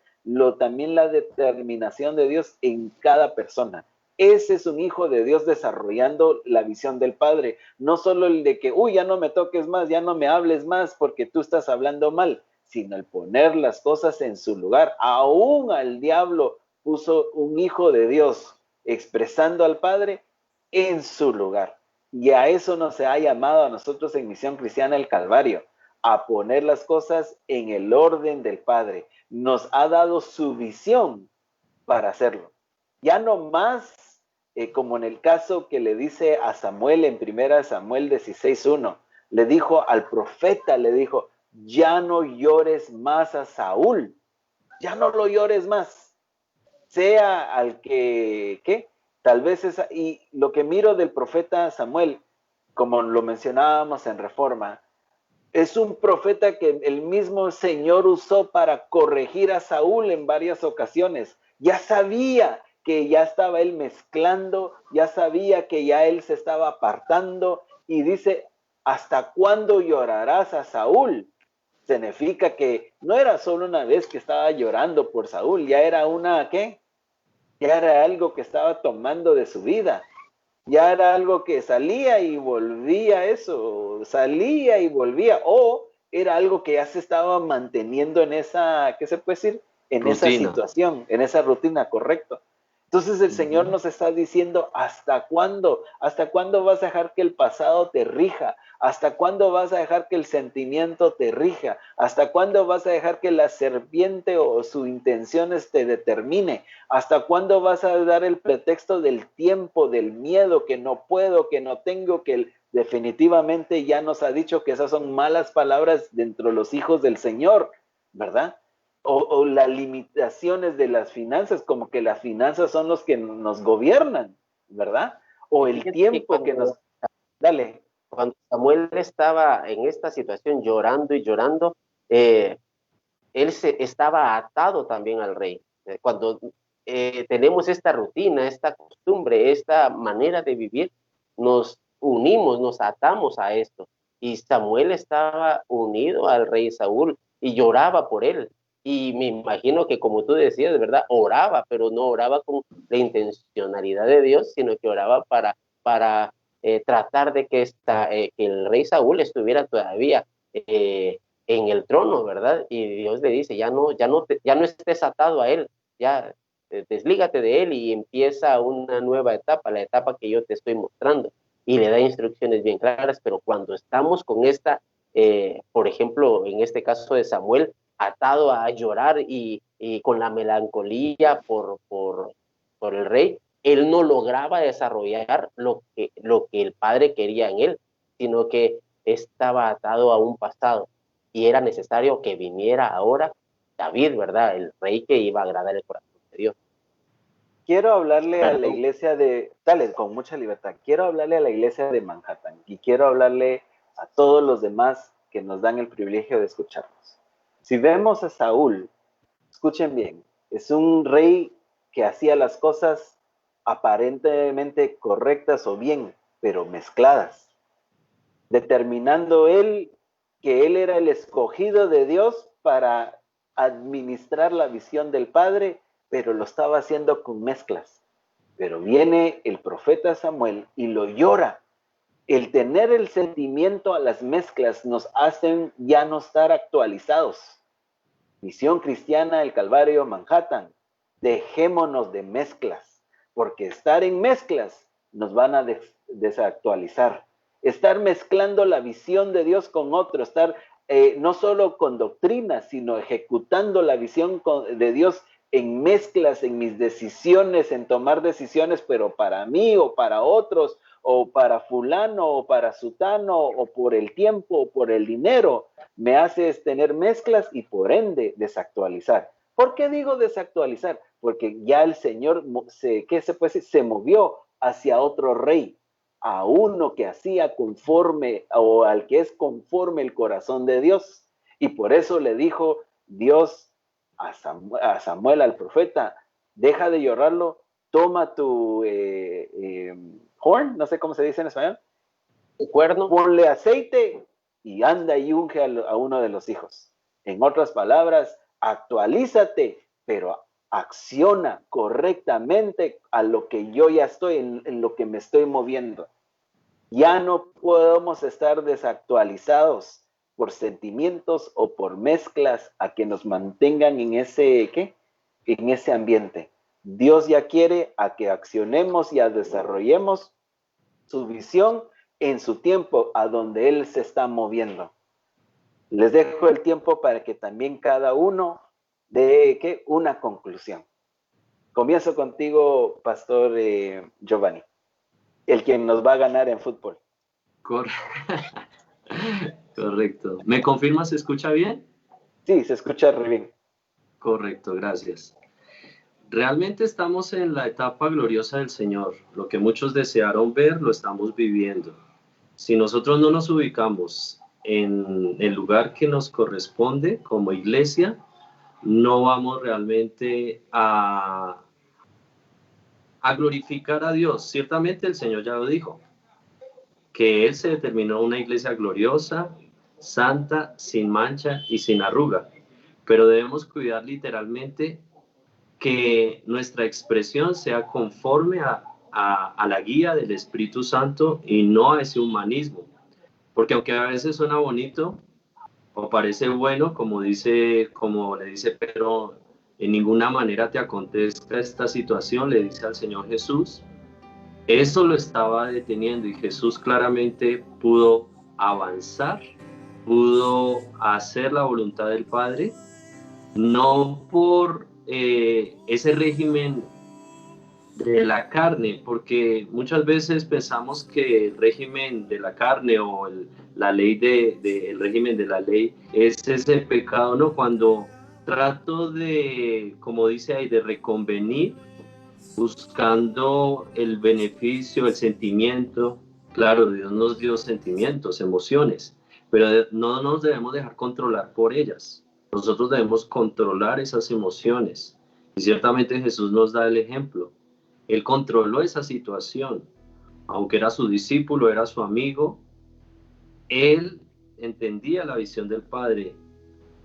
también la determinación de Dios en cada persona. Ese es un hijo de Dios desarrollando la visión del Padre. No solo el de que, ya no me toques más, ya no me hables más porque tú estás hablando mal, sino el poner las cosas en su lugar. Aún al diablo puso un hijo de Dios expresando al Padre en su lugar. Y a eso nos ha llamado a nosotros en Misión Cristiana el Calvario, a poner las cosas en el orden del Padre. Nos ha dado su visión para hacerlo. Ya no más como en el caso que le dice a Samuel en 1 Samuel 16:1, le dijo al profeta, le dijo, ya no llores más a Saúl, ya no lo llores más, sea al que, ¿qué? Tal vez es, y lo que miro del profeta Samuel, como lo mencionábamos en Reforma, es un profeta que el mismo Señor usó para corregir a Saúl en varias ocasiones. Ya sabía que ya estaba él mezclando, ya sabía que ya él se estaba apartando y dice, ¿hasta cuándo llorarás a Saúl? Significa que no era solo una vez que estaba llorando por Saúl, ya era ¿qué? Ya era algo que estaba tomando de su vida. Ya era algo que salía y volvía eso, salía y volvía, o era algo que ya se estaba manteniendo en esa, ¿qué se puede decir? En esa Rutina. situación, en esa rutina, correcto. Entonces el Señor nos está diciendo, ¿hasta cuándo? ¿Hasta cuándo vas a dejar que el pasado te rija? ¿Hasta cuándo vas a dejar que el sentimiento te rija? ¿Hasta cuándo vas a dejar que la serpiente o sus intenciones te determine? ¿Hasta cuándo vas a dar el pretexto del tiempo, del miedo, que no puedo, que no tengo, que definitivamente ya nos ha dicho que esas son malas palabras dentro de los hijos del Señor, ¿verdad? O las limitaciones de las finanzas, como que las finanzas son los que nos gobiernan, ¿verdad? O el tiempo que nos... Dale. Cuando Samuel estaba en esta situación llorando y llorando, él estaba atado también al rey. Cuando tenemos esta rutina, esta costumbre, esta manera de vivir, nos unimos, nos atamos a esto. Y Samuel estaba unido al rey Saúl y lloraba por él. Y me imagino que, como tú decías, de verdad, oraba, pero no oraba con la intencionalidad de Dios, sino que oraba para tratar de que el rey Saúl estuviera todavía en el trono, ¿verdad? Y Dios le dice, ya no estés atado a él, ya deslígate de él y empieza una nueva etapa, la etapa que yo te estoy mostrando. Y le da instrucciones bien claras, pero cuando estamos con esta, por ejemplo, en este caso de Samuel, atado a llorar y con la melancolía por el rey, él no lograba desarrollar lo que el padre quería en él, sino que estaba atado a un pasado y era necesario que viniera ahora David, ¿verdad? El rey que iba a agradar el corazón de Dios. quiero hablarle a la Claro. iglesia de, dale, con mucha libertad, quiero hablarle a la iglesia de Manhattan y quiero hablarle a todos los demás que nos dan el privilegio de escucharnos. Si vemos a Saúl, escuchen bien, es un rey que hacía las cosas aparentemente correctas o bien, pero mezcladas, determinando él que él era el escogido de Dios para administrar la visión del Padre, pero lo estaba haciendo con mezclas. Pero viene el profeta Samuel y lo llora. El tener el sentimiento a las mezclas nos hacen ya no estar actualizados. Misión Cristiana del Calvario, Manhattan, dejémonos de mezclas, porque estar en mezclas nos van a desactualizar. Estar mezclando la visión de Dios con otro, estar no solo con doctrinas, sino ejecutando la visión de Dios en mezclas, en mis decisiones, en tomar decisiones, pero para mí o para otros, o para fulano o para sutano, o por el tiempo o por el dinero, me hace tener mezclas y por ende desactualizar. ¿Por qué digo desactualizar? Porque ya el Señor se movió hacia otro rey, a uno que hacía conforme o al que es conforme el corazón de Dios. Y por eso le dijo Dios a Samuel, al profeta, deja de llorarlo, toma tu horn, no sé cómo se dice en español, Cuerno. ponle aceite y anda y unge a uno de los hijos. En otras palabras, actualízate, pero acciona correctamente a lo que yo ya estoy, en lo que me estoy moviendo. Ya no podemos estar desactualizados por sentimientos o por mezclas a que nos mantengan en ese, ¿qué? En ese ambiente. Dios ya quiere a que accionemos y a desarrollemos su visión en su tiempo, a donde Él se está moviendo. Les dejo el tiempo para que también cada uno dé ¿qué? Una conclusión. Comienzo contigo, Pastor Giovanni, el quien nos va a ganar en fútbol. Correcto. ¿Me confirmas, se escucha bien? Sí, se escucha re bien. Correcto, gracias. Realmente estamos en la etapa gloriosa del Señor. Lo que muchos desearon ver, lo estamos viviendo. Si nosotros no nos ubicamos en el lugar que nos corresponde como iglesia, no vamos realmente a glorificar a Dios. Ciertamente el Señor ya lo dijo, que Él se determinó una iglesia gloriosa, santa, sin mancha y sin arruga. Pero debemos cuidar literalmente que nuestra expresión sea conforme a la guía del Espíritu Santo y no a ese humanismo. Porque aunque a veces suena bonito o parece bueno, como le dice Pedro, en ninguna manera te acontezca esta situación, le dice al Señor Jesús, eso lo estaba deteniendo y Jesús claramente pudo avanzar, pudo hacer la voluntad del Padre, no por ese régimen de la carne, porque muchas veces pensamos que el régimen de la carne o la ley el régimen de la ley es ese pecado, ¿no? Cuando trato de, como dice ahí, de reconvenir, buscando el beneficio, el sentimiento. Claro, Dios nos dio sentimientos, emociones, pero no nos debemos dejar controlar por ellas. Nosotros debemos controlar esas emociones. Y ciertamente Jesús nos da el ejemplo. Él controló esa situación. Aunque era su discípulo, era su amigo, él entendía la visión del Padre.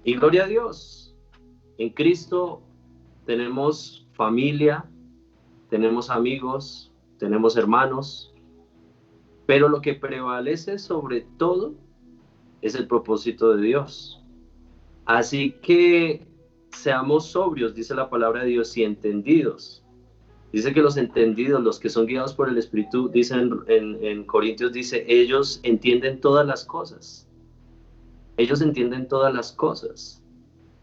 Y gloria a Dios. En Cristo tenemos familia, tenemos amigos, tenemos hermanos, pero lo que prevalece sobre todo es el propósito de Dios. Así que seamos sobrios, dice la palabra de Dios, y entendidos. Dice que los entendidos, los que son guiados por el Espíritu, dicen en Corintios, dice, ellos entienden todas las cosas. Ellos entienden todas las cosas,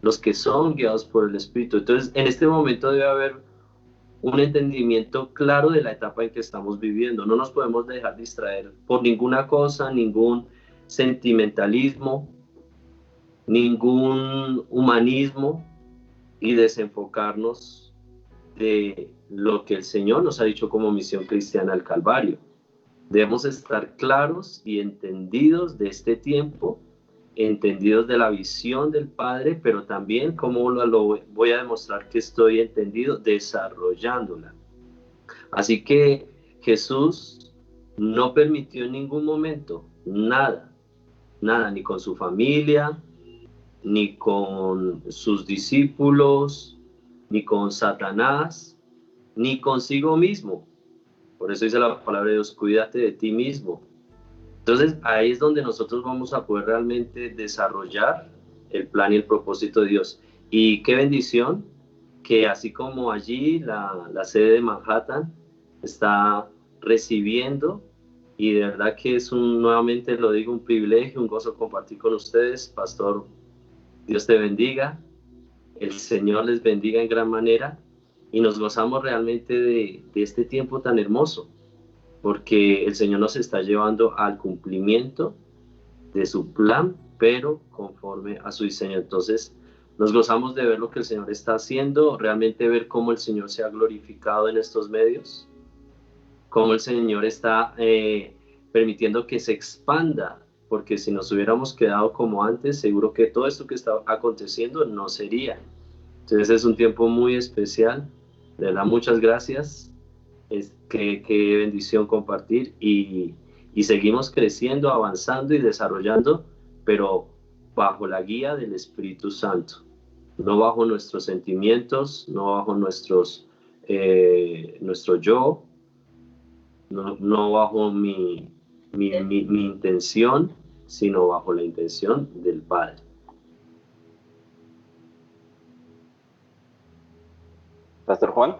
los que son guiados por el Espíritu. Entonces, en este momento debe haber un entendimiento claro de la etapa en que estamos viviendo. No nos podemos dejar distraer por ninguna cosa, ningún sentimentalismo, ningún humanismo y desenfocarnos de lo que el Señor nos ha dicho como misión cristiana al Calvario. Debemos estar claros y entendidos de este tiempo, entendidos de la visión del Padre, pero también, como lo voy a demostrar que estoy entendido, desarrollándola. Así que Jesús no permitió en ningún momento nada, ni con su familia, ni con sus discípulos, ni con Satanás, ni consigo mismo. Por eso dice la palabra de Dios, cuídate de ti mismo. Entonces ahí es donde nosotros vamos a poder realmente desarrollar el plan y el propósito de Dios. Y qué bendición que así como allí la sede de Manhattan está recibiendo, y de verdad que es nuevamente lo digo, un privilegio, un gozo compartir con ustedes. Pastor, Dios te bendiga, el Señor les bendiga en gran manera, y nos gozamos realmente de este tiempo tan hermoso, porque el Señor nos está llevando al cumplimiento de su plan, pero conforme a su diseño. Entonces, nos gozamos de ver lo que el Señor está haciendo, realmente ver cómo el Señor se ha glorificado en estos medios, cómo el Señor está permitiendo que se expanda, porque si nos hubiéramos quedado como antes, seguro que todo esto que está aconteciendo no sería. Entonces es un tiempo muy especial. De verdad, muchas gracias. Qué bendición compartir, y seguimos creciendo, avanzando y desarrollando, pero bajo la guía del Espíritu Santo, no bajo nuestros sentimientos, no bajo nuestro yo, no bajo mi intención, sino bajo la intención del Padre. Pastor Juan.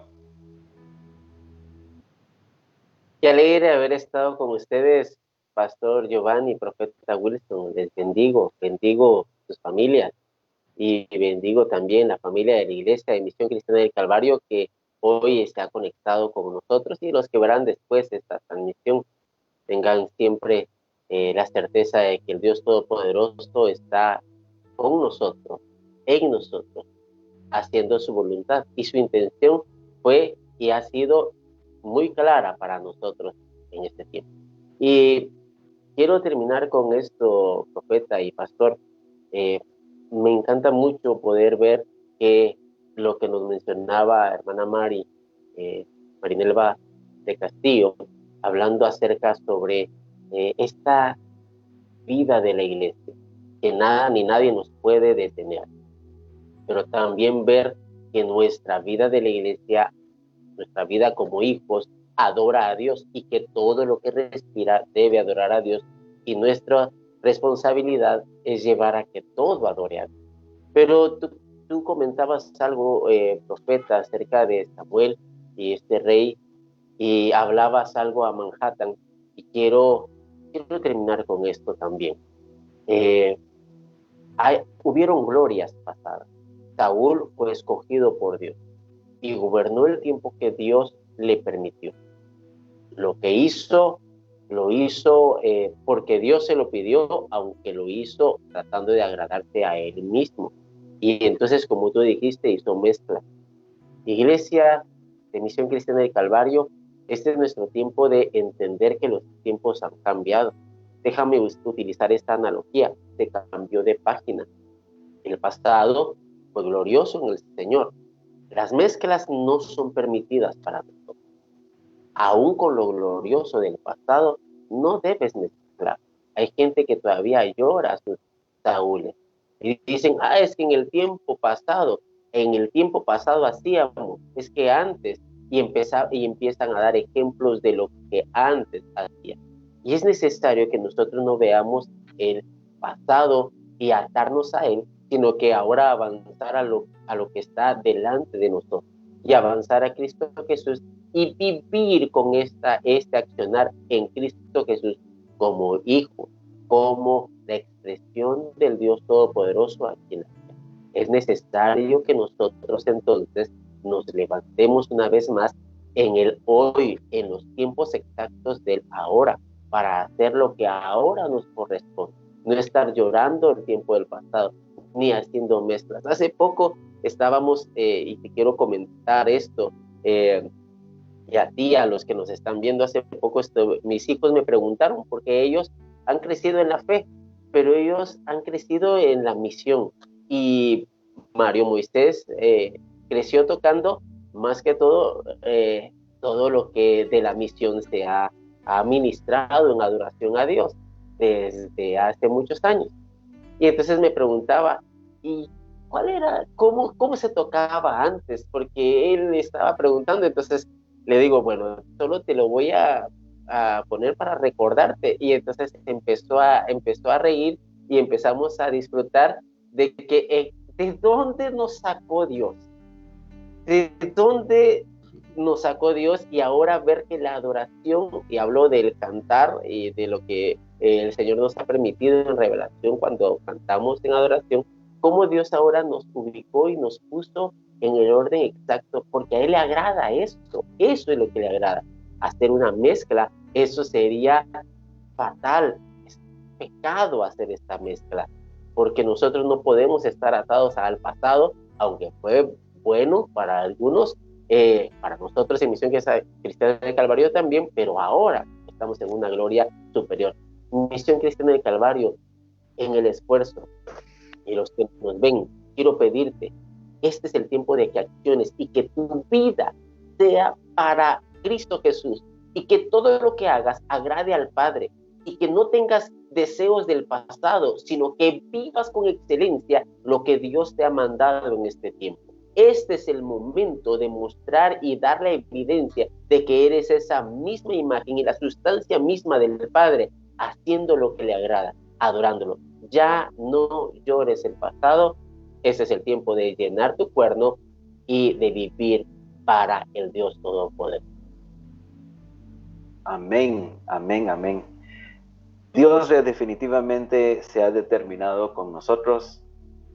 Qué alegre haber estado con ustedes, Pastor Giovanni, Profeta Wilson. Les bendigo sus familias, y bendigo también la familia de la Iglesia de Misión Cristiana del Calvario, que hoy se ha conectado con nosotros, y los que verán después esta transmisión tengan siempre la certeza de que el Dios Todopoderoso está con nosotros, en nosotros, haciendo su voluntad, y su intención fue y ha sido muy clara para nosotros en este tiempo. Y quiero terminar con esto, profeta y pastor. Me encanta mucho poder ver que lo que nos mencionaba hermana Marinelva de Castillo, hablando acerca sobre esta vida de la iglesia, que nada ni nadie nos puede detener, pero también ver que nuestra vida de la iglesia, nuestra vida como hijos, adora a Dios, y que todo lo que respira debe adorar a Dios, y nuestra responsabilidad es llevar a que todo adore a Dios. Pero tú comentabas algo, profeta, acerca de Samuel y este rey, y hablabas algo a Manhattan, y quiero terminar con esto también. Hubieron glorias pasadas. Saúl fue escogido por Dios y gobernó el tiempo que Dios le permitió. Lo que hizo, lo hizo porque Dios se lo pidió, aunque lo hizo tratando de agradarse a él mismo. Y entonces, como tú dijiste, hizo mezcla. Iglesia de Misión Cristiana del Calvario, este es nuestro tiempo de entender que los tiempos han cambiado. Déjame utilizar esta analogía: se cambió de página. El pasado fue glorioso en el Señor. Las mezclas no son permitidas para nosotros. Aún con lo glorioso del pasado, no debes mezclar. Hay gente que todavía llora a sus Saúles y dicen, es que en el tiempo pasado hacíamos, es que antes, y empiezan a dar ejemplos de lo que antes hacían. Y es necesario que nosotros no veamos el pasado y atarnos a él, sino que ahora avanzar a lo que está delante de nosotros, y avanzar a Cristo Jesús, y vivir con este accionar en Cristo Jesús como hijo, como la expresión del Dios Todopoderoso aquí en la tierra. Es necesario que nosotros entonces nos levantemos una vez más en el hoy, en los tiempos exactos del ahora, para hacer lo que ahora nos corresponde. No estar llorando el tiempo del pasado, ni haciendo mezclas. Hace poco estábamos, y te quiero comentar esto, y a ti, a los que nos están viendo hace poco, mis hijos me preguntaron, porque ellos han crecido en la fe, pero ellos han crecido en la misión. Y Mario Moisés creció tocando más que todo lo que de la misión ha ministrado en adoración a Dios desde hace muchos años. Y entonces me preguntaba, ¿y cuál era, cómo se tocaba antes? Porque él estaba preguntando, entonces le digo, bueno, solo te lo voy a poner para recordarte. Y entonces empezó a reír y empezamos a disfrutar de dónde nos sacó Dios, de dónde nos sacó Dios, y ahora ver que la adoración, y hablo del cantar y de lo que el Señor nos ha permitido en revelación cuando cantamos en adoración, cómo Dios ahora nos ubicó y nos puso en el orden exacto, porque a Él le agrada eso es lo que le agrada. Hacer una mezcla, eso sería fatal, es pecado hacer esta mezcla, porque nosotros no podemos estar atados al pasado, aunque fue bueno para algunos, para nosotros en Misión Cristiana del Calvario también, pero ahora estamos en una gloria superior. Misión Cristiana del Calvario, en el esfuerzo, y los que nos ven, quiero pedirte, este es el tiempo de que acciones y que tu vida sea para Cristo Jesús, y que todo lo que hagas agrade al Padre, y que no tengas deseos del pasado, sino que vivas con excelencia lo que Dios te ha mandado en este tiempo. Este es el momento de mostrar y dar la evidencia de que eres esa misma imagen y la sustancia misma del Padre, haciendo lo que le agrada, adorándolo. Ya no llores el pasado. Ese es el tiempo de llenar tu cuerno y de vivir para el Dios Todopoderoso. Amén, amén, amén. Dios definitivamente se ha determinado con nosotros,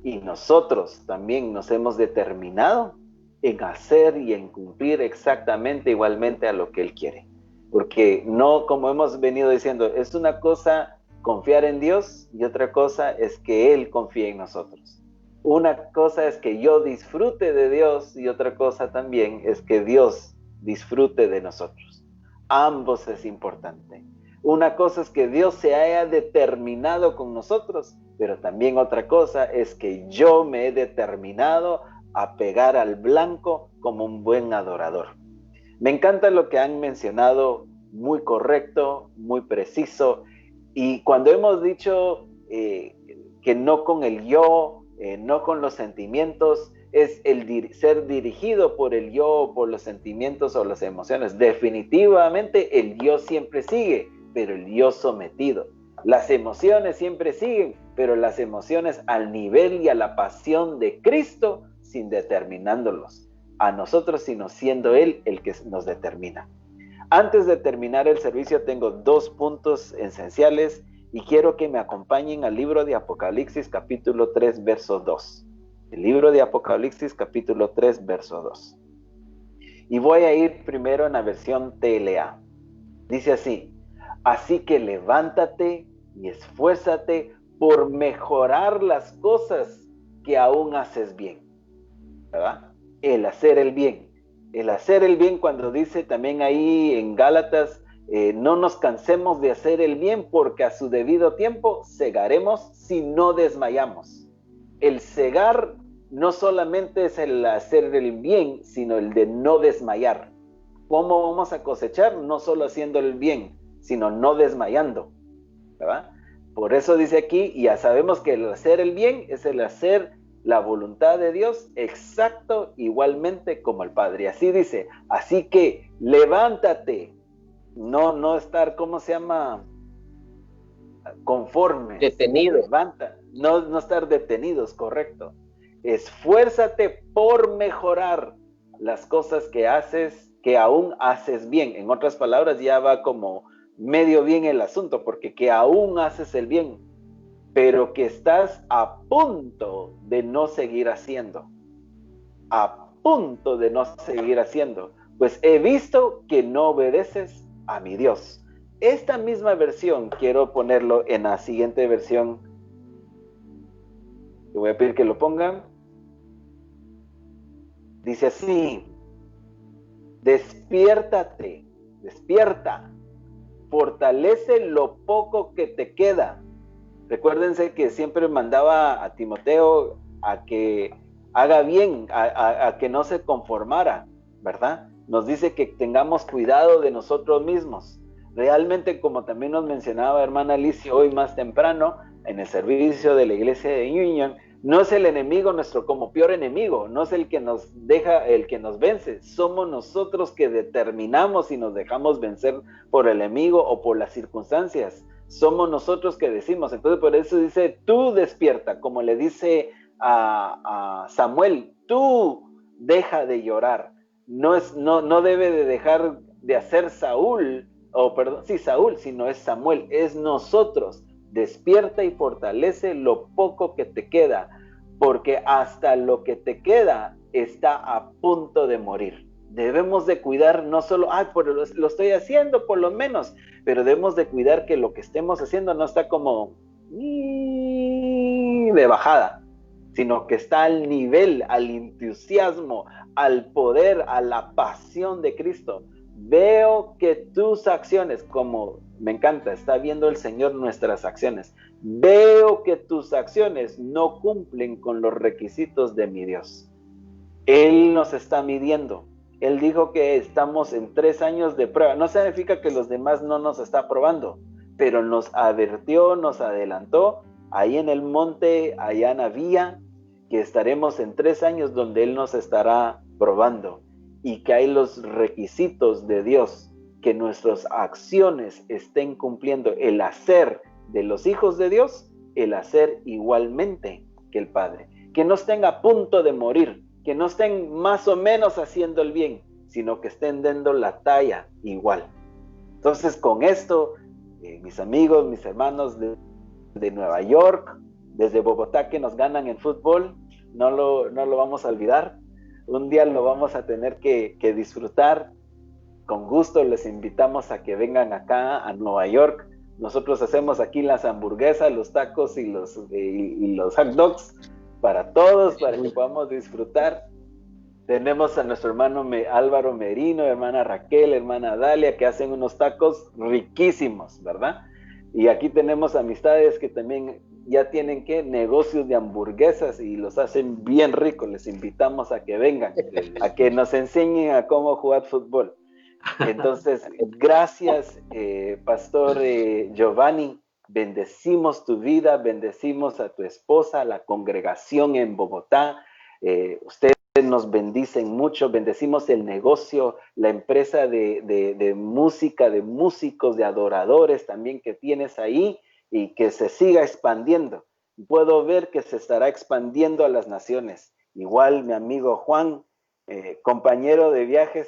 y nosotros también nos hemos determinado en hacer y en cumplir exactamente igualmente a lo que Él quiere. Porque no, como hemos venido diciendo, es una cosa confiar en Dios y otra cosa es que Él confíe en nosotros. Una cosa es que yo disfrute de Dios y otra cosa también es que Dios disfrute de nosotros. Ambos es importante. Una cosa es que Dios se haya determinado con nosotros, pero también otra cosa es que yo me he determinado a pegar al blanco como un buen adorador. Me encanta lo que han mencionado, muy correcto, muy preciso, y cuando hemos dicho que no con el yo, no con los sentimientos, es el ser dirigido por el yo, por los sentimientos o las emociones. Definitivamente el yo siempre sigue, pero el yo sometido. Las emociones siempre siguen, pero las emociones al nivel y a la pasión de Cristo, sin determinándolos a nosotros, sino siendo Él el que nos determina. Antes de terminar el servicio, tengo 2 puntos esenciales y quiero que me acompañen al libro de Apocalipsis, capítulo 3, verso 2. El libro de Apocalipsis, capítulo 3, verso 2. Y voy a ir primero en la versión TLA. Dice así: así que levántate y esfuérzate por mejorar las cosas que aún haces bien. ¿Verdad? El hacer el bien. El hacer el bien, cuando dice también ahí en Gálatas, no nos cansemos de hacer el bien, porque a su debido tiempo segaremos si no desmayamos. El segar no solamente es el hacer el bien, sino el de no desmayar. ¿Cómo vamos a cosechar? No solo haciendo el bien, sino no desmayando, ¿verdad? Por eso dice aquí, y ya sabemos que el hacer el bien es el hacer la voluntad de Dios exacto, igualmente como el Padre. Así dice, así que levántate, no estar, ¿cómo se llama? Conformes. Detenido. Levanta, no estar detenidos, correcto. Esfuérzate por mejorar las cosas que haces, que aún haces bien. En otras palabras, ya va como medio bien el asunto, porque que aún haces el bien, pero que estás a punto de no seguir haciendo. A punto de no seguir haciendo. Pues he visto que no obedeces a mi Dios. Esta misma versión, quiero ponerlo en la siguiente versión. Le voy a pedir que lo pongan. Dice así. despiértate, despierta, fortalece lo poco que te queda. Recuérdense que siempre mandaba a Timoteo a que haga bien, a que no se conformara, ¿verdad? Nos dice que tengamos cuidado de nosotros mismos. Realmente, como también nos mencionaba hermana Alicia hoy más temprano, en el servicio de la iglesia de Union, no es el enemigo nuestro como peor enemigo, no es el que nos deja, el que nos vence, somos nosotros que determinamos si nos dejamos vencer por el enemigo o por las circunstancias. Somos nosotros que decimos. Entonces por eso dice, tú despierta, como le dice a Samuel, tú deja de llorar. No debe de dejar de hacer Saúl, Saúl, sino es Samuel, es nosotros. Despierta y fortalece lo poco que te queda, porque hasta lo que te queda está a punto de morir. Debemos de cuidar no solo, lo estoy haciendo por lo menos, pero debemos de cuidar que lo que estemos haciendo no está como de bajada, sino que está al nivel, al entusiasmo, al poder, a la pasión de Cristo. Veo que tus acciones, como me encanta, está viendo el Señor nuestras acciones. Veo que tus acciones no cumplen con los requisitos de mi Dios. Él nos está midiendo. Él dijo que estamos en 3 años de prueba. No significa que los demás no nos está probando, pero nos advirtió, nos adelantó ahí en el monte, allá en Avía, que estaremos en 3 años donde Él nos estará probando y que hay los requisitos de Dios, que nuestras acciones estén cumpliendo el hacer de los hijos de Dios, el hacer igualmente que el Padre. Que no estén a punto de morir, que no estén más o menos haciendo el bien, sino que estén dando la talla igual. Entonces con esto, mis amigos, mis hermanos de Nueva York, desde Bogotá que nos ganan en fútbol, no lo vamos a olvidar. Un día lo vamos a tener que disfrutar. Con gusto les invitamos a que vengan acá a Nueva York. Nosotros hacemos aquí las hamburguesas, los tacos y los hot dogs para todos, para que podamos disfrutar. Tenemos a nuestro hermano Álvaro Merino, hermana Raquel, hermana Dalia, que hacen unos tacos riquísimos, ¿verdad? Y aquí tenemos amistades que también ya tienen negocios de hamburguesas y los hacen bien ricos. Les invitamos a que vengan, a que nos enseñen a cómo jugar fútbol. Entonces, gracias, Pastor Giovanni. Bendecimos tu vida, bendecimos a tu esposa, a la congregación en Bogotá. Ustedes nos bendicen mucho, bendecimos el negocio, la empresa de música, de músicos, de adoradores también que tienes ahí, y que se siga expandiendo. Puedo ver que se estará expandiendo a las naciones. Igual mi amigo Juan, compañero de viajes,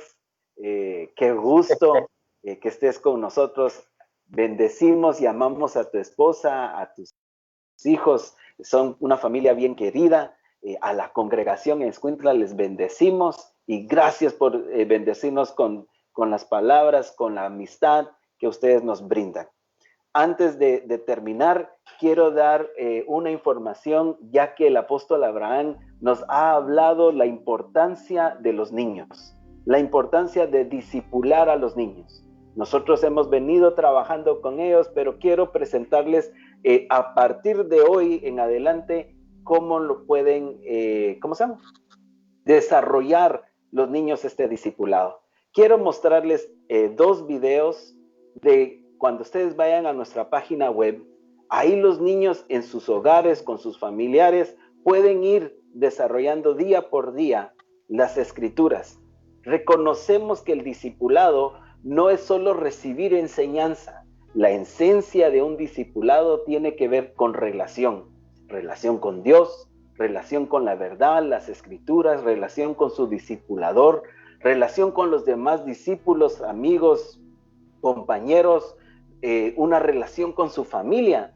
qué gusto que estés con nosotros. Bendecimos y amamos a tu esposa, a tus hijos, son una familia bien querida. A la congregación en Escuintla les bendecimos y gracias por bendecirnos con las palabras, con la amistad que ustedes nos brindan. Antes de terminar, quiero dar una información, ya que el apóstol Abraham nos ha hablado la importancia de los niños, la importancia de discipular a los niños. Nosotros hemos venido trabajando con ellos, pero quiero presentarles a partir de hoy en adelante cómo lo pueden, desarrollar los niños este discipulado. Quiero mostrarles 2 videos de cuando ustedes vayan a nuestra página web. Ahí los niños en sus hogares, con sus familiares, pueden ir desarrollando día por día las escrituras. Reconocemos que el discipulado no es solo recibir enseñanza. La esencia de un discipulado tiene que ver con relación con Dios, relación con la verdad, las escrituras, relación con su discipulador, relación con los demás discípulos, amigos, compañeros, una relación con su familia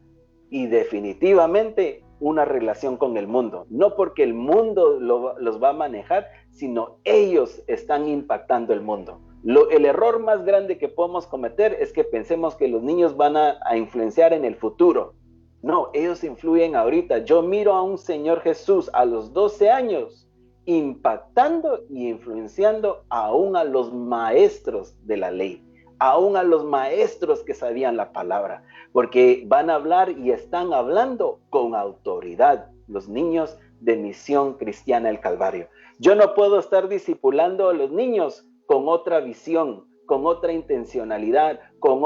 y definitivamente una relación con el mundo. No porque el mundo los va a manejar, sino ellos están impactando el mundo. El error más grande que podemos cometer es que pensemos que los niños van a influenciar en el futuro. No, ellos influyen ahorita. Yo miro a un Señor Jesús a los 12 años impactando y influenciando aún a los maestros de la ley, aún a los maestros que sabían la palabra, porque van a hablar y están hablando con autoridad los niños de Misión Cristiana del Calvario. Yo no puedo estar discipulando a los niños con otra visión, con otra intencionalidad, con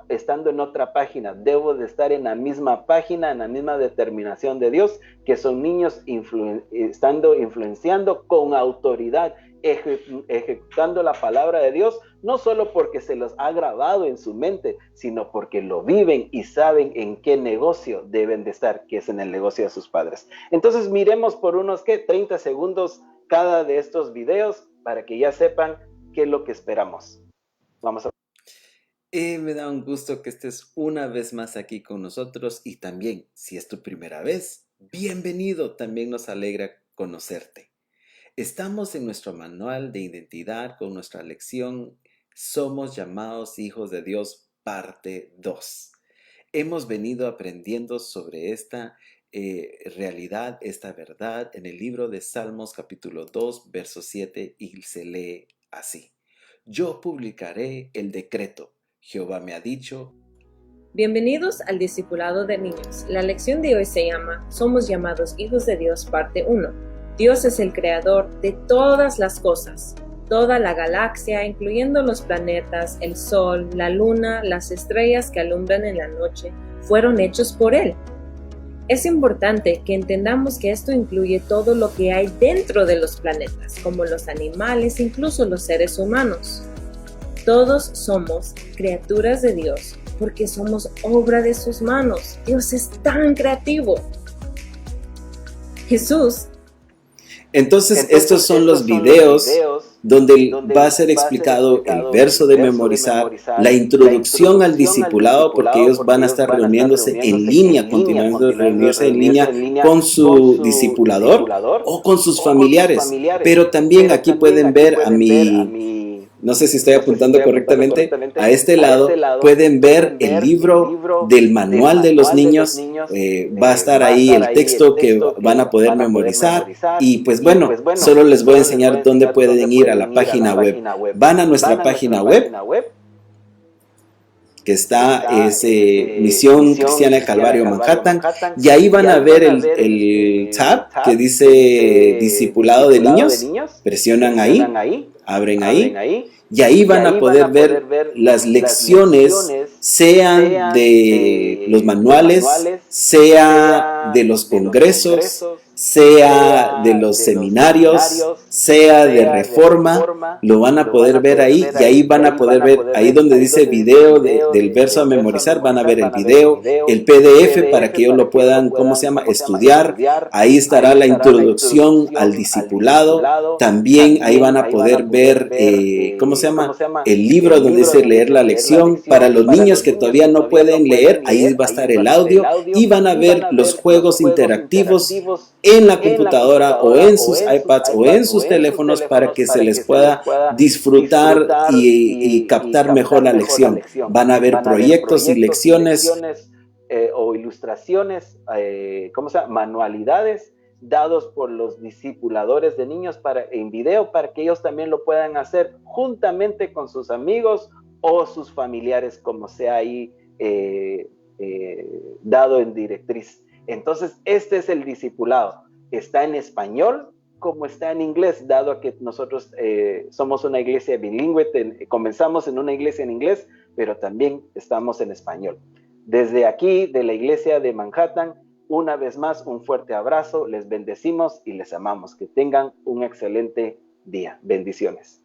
estando en otra página. Debo de estar en la misma página, en la misma determinación de Dios, que son niños estando influenciando con autoridad, ejecutando la palabra de Dios, no solo porque se los ha grabado en su mente, sino porque lo viven y saben en qué negocio deben de estar, que es en el negocio de sus padres. Entonces miremos por unos 30 segundos cada de estos videos para que ya sepan qué es lo que esperamos. Vamos a... Me da un gusto que estés una vez más aquí con nosotros, y también, si es tu primera vez, bienvenido, también nos alegra conocerte. Estamos en nuestro manual de identidad con nuestra lección Somos llamados hijos de Dios, parte 2. Hemos venido aprendiendo sobre esta realidad, esta verdad, en el libro de Salmos capítulo 2, verso 7, y se lee así: Yo publicaré el decreto, Jehová me ha dicho. Bienvenidos al Discipulado de Niños. La lección de hoy se llama Somos llamados hijos de Dios, parte 1. Dios es el creador de todas las cosas. Toda la galaxia, incluyendo los planetas, el sol, la luna, las estrellas que alumbran en la noche, fueron hechos por Él. Es importante que entendamos que esto incluye todo lo que hay dentro de los planetas, como los animales, incluso los seres humanos. Todos somos criaturas de Dios porque somos obra de sus manos. Dios es tan creativo. Jesús. Entonces estos son los videos donde va a ser explicado el verso de memorizar, la introducción al discipulado, porque ellos van a estar reuniéndose en línea, continuando reunirse en línea con su discipulador o con sus familiares. Pero también aquí pueden ver a mi... No sé si estoy apuntando correctamente. A este lado pueden ver el libro del manual de los niños. Va a estar ahí el texto que van a poder memorizar. Y pues bueno, solo les voy a enseñar dónde pueden ir a la página web. Van a nuestra página web, que está Misión Cristiana del Calvario Manhattan, y ahí van a ver el tab que dice Discipulado de Niños. Presionan ahí, abren ahí, y ahí van a poder ver las lecciones, sean de los manuales, sea de los congresos, sea de los seminarios, sea de reforma. Lo van a poder ver ahí, y ahí van a poder ver, ahí donde dice video del verso a memorizar, van a ver el video, el PDF para que ellos lo puedan, estudiar. Ahí estará la introducción al discipulado. También ahí van a poder ver, el libro donde dice leer la lección. Para los niños que todavía no pueden leer, ahí va a estar el audio, y van a ver los juegos interactivos en la computadora o en sus iPads o en sus teléfonos, para que se les pueda disfrutar y captar mejor la lección. Van a ver proyectos y lecciones o ilustraciones, manualidades dados por los discipuladores de niños en video, para que ellos también lo puedan hacer juntamente con sus amigos o sus familiares, como sea ahí dado en directriz. Entonces, este es el discipulado. Está en español como está en inglés, dado a que nosotros somos una iglesia bilingüe. Comenzamos en una iglesia en inglés, pero también estamos en español. Desde aquí, de la iglesia de Manhattan, una vez más, un fuerte abrazo. Les bendecimos y les amamos. Que tengan un excelente día. Bendiciones.